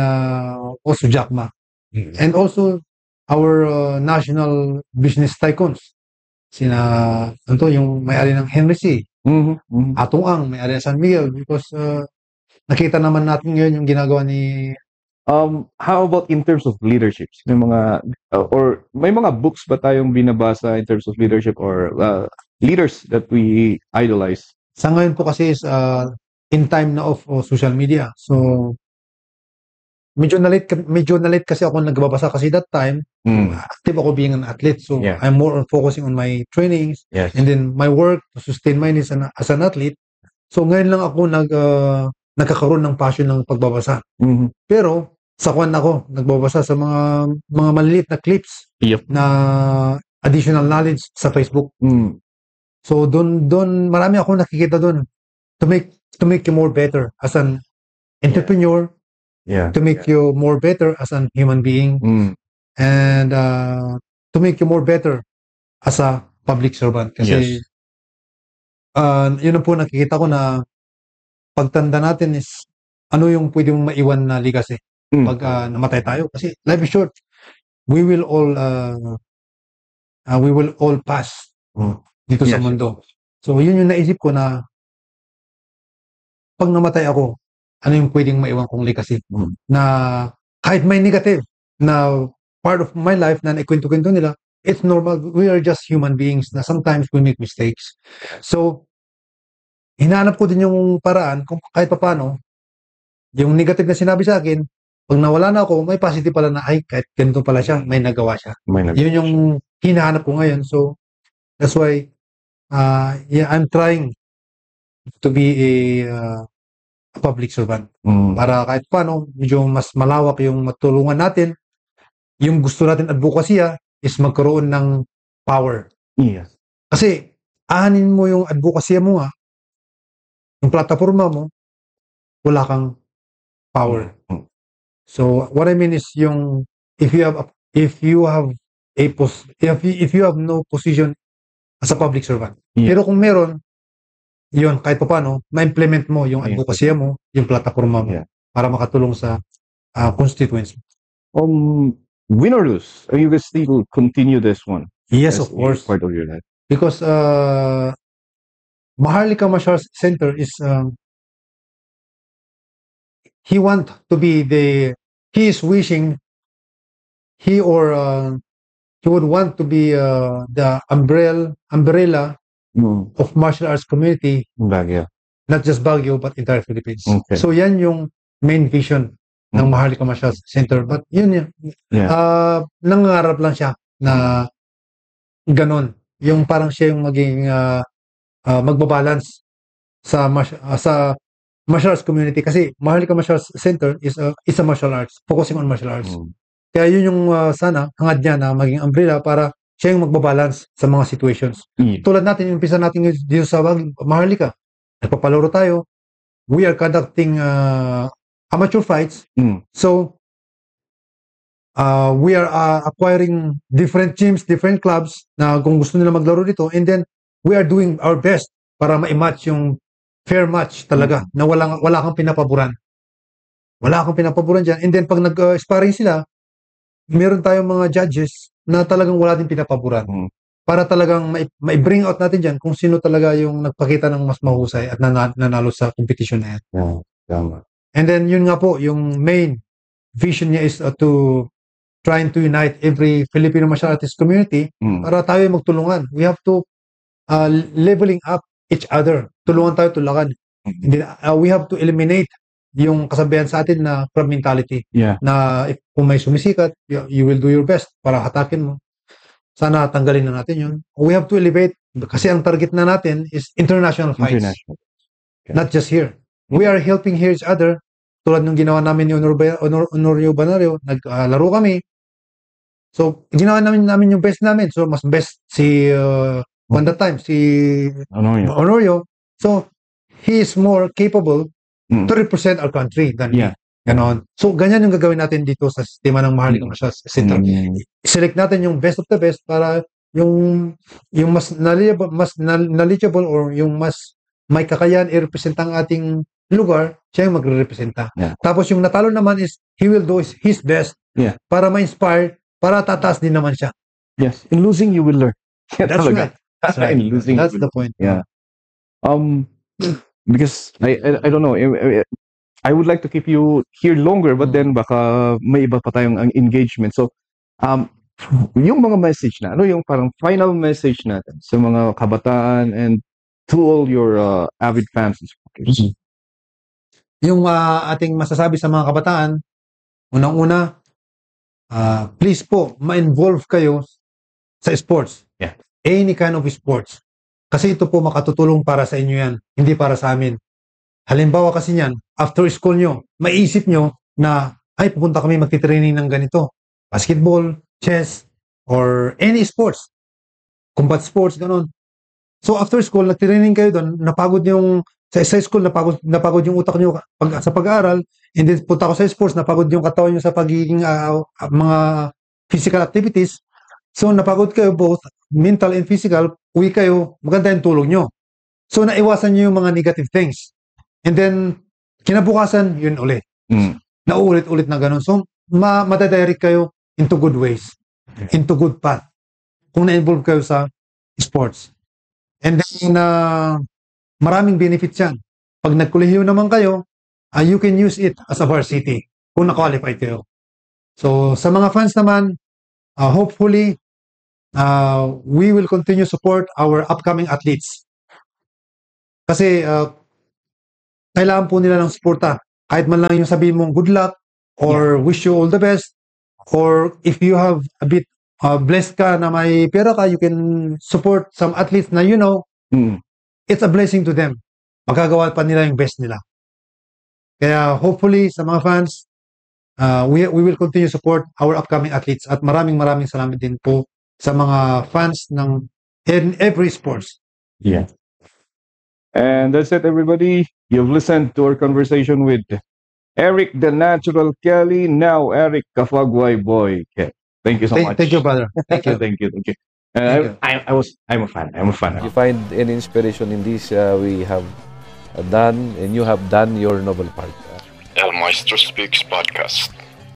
also Jack Ma. And also our national business tycoons. Yung may-ari ng Henry C. Atong Ang, may-ari ng San Miguel. Because nakita naman natin ngayon yung ginagawa ni... How about in terms of leadership? May mga may mga books ba tayong binabasa in terms of leadership or leaders that we idolize? Sa ngayon po kasi is in time na of social media. So medyo na-late kasi ako nagbabasa kasi that time active ako being an athlete. So I'm more on focusing on my trainings and then my work to sustain my needs as an athlete. So ngayon lang ako nagkakaroon ng passion ng pagbabasa. Pero sa kwan ako, nagbabasa sa mga maliliit na clips na additional knowledge sa Facebook. So doon marami ako nakikita doon to make you more better as an entrepreneur, to make you more better as an human being, and to make you more better as a public servant. Kasi yun ang po nakikita ko na pagtanda natin is ano yung pwede mong maiwan na legacy pag namatay tayo. Kasi life is short. We will all pass dito sa mundo. So yun yung naisip ko na pag namatay ako, ano yung pwedeng maiwan kong legacy na kahit may negative na part of my life na naikwento-kwento nila, it's normal. We are just human beings na sometimes we make mistakes. So hinahanap ko din yung paraan kung kahit paano yung negative na sinabi sa akin, pag nawala na ako, may positive pala na, ay, kahit ganito pala siya, may nagawa siya. Yun yung hinahanap ko ngayon. So, that's why, I'm trying to be a public servant. Para kahit paano, medyo mas malawak yung matulungan natin. Yung gusto natin advokasya is magkaroon ng power. Yes. Kasi, ahanin mo yung advokasya mo nga, yung plataforma mo, wala kang power. So what I mean is yung if you have no position as a public servant. Pero kung meron, yun kahit paano ma-implement mo yung advokasya mo, yung plataforma mo para makatulong sa constituents. Win or lose, are you guys still continue this one? Yes, of course. Part of your life. Because Maharlika Martial Center is he is wishing he would want to be the umbrella of martial arts community, Baguio. Not just Baguio but entire Philippines. Okay. So yan yung main vision ng Maharlika Martial Center. But yun nangangarap lang siya na ganon. Yung parang siya yung maging magbabalance sa martial arts community kasi Maharlika Martial Center is a martial arts, focusing on martial arts. Kaya yun yung sana hangad niya na maging umbrella para siya yung magbabalance sa mga situations. Yeah. Tulad natin, yung umpisa natin dito sa Maharlika. Nagpapalaro tayo. We are conducting amateur fights. So, we are acquiring different teams, different clubs na kung gusto nila maglaro dito. And then, we are doing our best para ma-match yung fair match talaga na wala kang pinapaboran. Wala kang pinapaboran dyan. And then, pag nag-sparring sila, meron tayong mga judges na talagang wala din pinapaboran. Para talagang ma-bring out natin dyan kung sino talaga yung nagpakita ng mas mahusay at nanalo sa competition na yan. Tama. And then, yun nga po, yung main vision niya is to trying to unite every Filipino martial artist community para tayo magtulungan. We have to leveling up each other. Tulungan tayo tulakan. We have to eliminate yung kasabihan sa atin na crab mentality. Na kung may sumisikat, you will do your best para hatakin mo. Sana tanggalin na natin yun. We have to elevate kasi ang target na natin is international fights. Not just here. We are helping here each other. Tulad nung ginawa namin ni Honorio Banario, naglaro kami. So, ginawa namin yung best namin. So, mas best si on that time, si Honorio. So, he is more capable to represent our country than me. Ganon. So, ganyan yung gagawin natin dito sa sistema ng Maharlika Martial Arts Center. Select natin yung best of the best para yung mas knowledgeable or yung mas may kakayahan i-represent ang ating lugar, siya yung magre-representa. Tapos yung natalo naman is, he will do his best para ma-inspire, para tataas din naman siya. Yes. In losing, you will learn. That's right. That's right. In losing, that's the point. Because I don't know, I would like to keep you here longer, but then baka may iba pa tayong engagement. So, yung mga message na, ano yung parang final message natin sa mga kabataan and to all your avid fans and supporters? Yung ating masasabi sa mga kabataan, unang-una, please po, ma-involve kayo sa sports. Any kind of sports. Kasi ito po makatutulong para sa inyo yan, hindi para sa amin. Halimbawa kasi niyan, after school nyo, maisip nyo na, ay, pupunta kami magtitraining ng ganito. Basketball, chess, or any sports. Combat sports, ganon. So after school, nagtitraining kayo doon, napagod yung, sa school, napagod yung utak nyo sa pag-aaral, and then punta ko sa sports, napagod yung katawan nyo sa pagiging mga physical activities. So napagod kayo both mental and physical, uwi kayo, maganda yung tulog nyo. So naiwasan nyo yung mga negative things. And then, kinabukasan, yun ulit. Nauulit-ulit na ganun. So, matadirect kayo into good ways, into good path. Kung na-involve kayo sa sports. And then, maraming benefits yan. Pag nagkolehiyo naman kayo, you can use it as a varsity kung na-qualify kayo. So, sa mga fans naman, hopefully, we will continue support our upcoming athletes. Kasi, kailangan po nila ng suporta. Kahit man lang yung sabihin mong good luck or wish you all the best, or if you have a bit blessed ka na may pera ka, you can support some athletes na it's a blessing to them. Magagawa pa nila yung best nila. Kaya hopefully sa mga fans, we will continue support our upcoming athletes at maraming salamat din po sa mga fans ng every sports. And that's it, everybody. You've listened to our conversation with Eric the Natural Kelly, now Eric Kafagway Boy. Thank you so much. Thank you, brother. Thank you. Thank you. I'm a fan. If you find any inspiration in this, we have done, and you have done your noble part. El Maestro Speaks Podcast.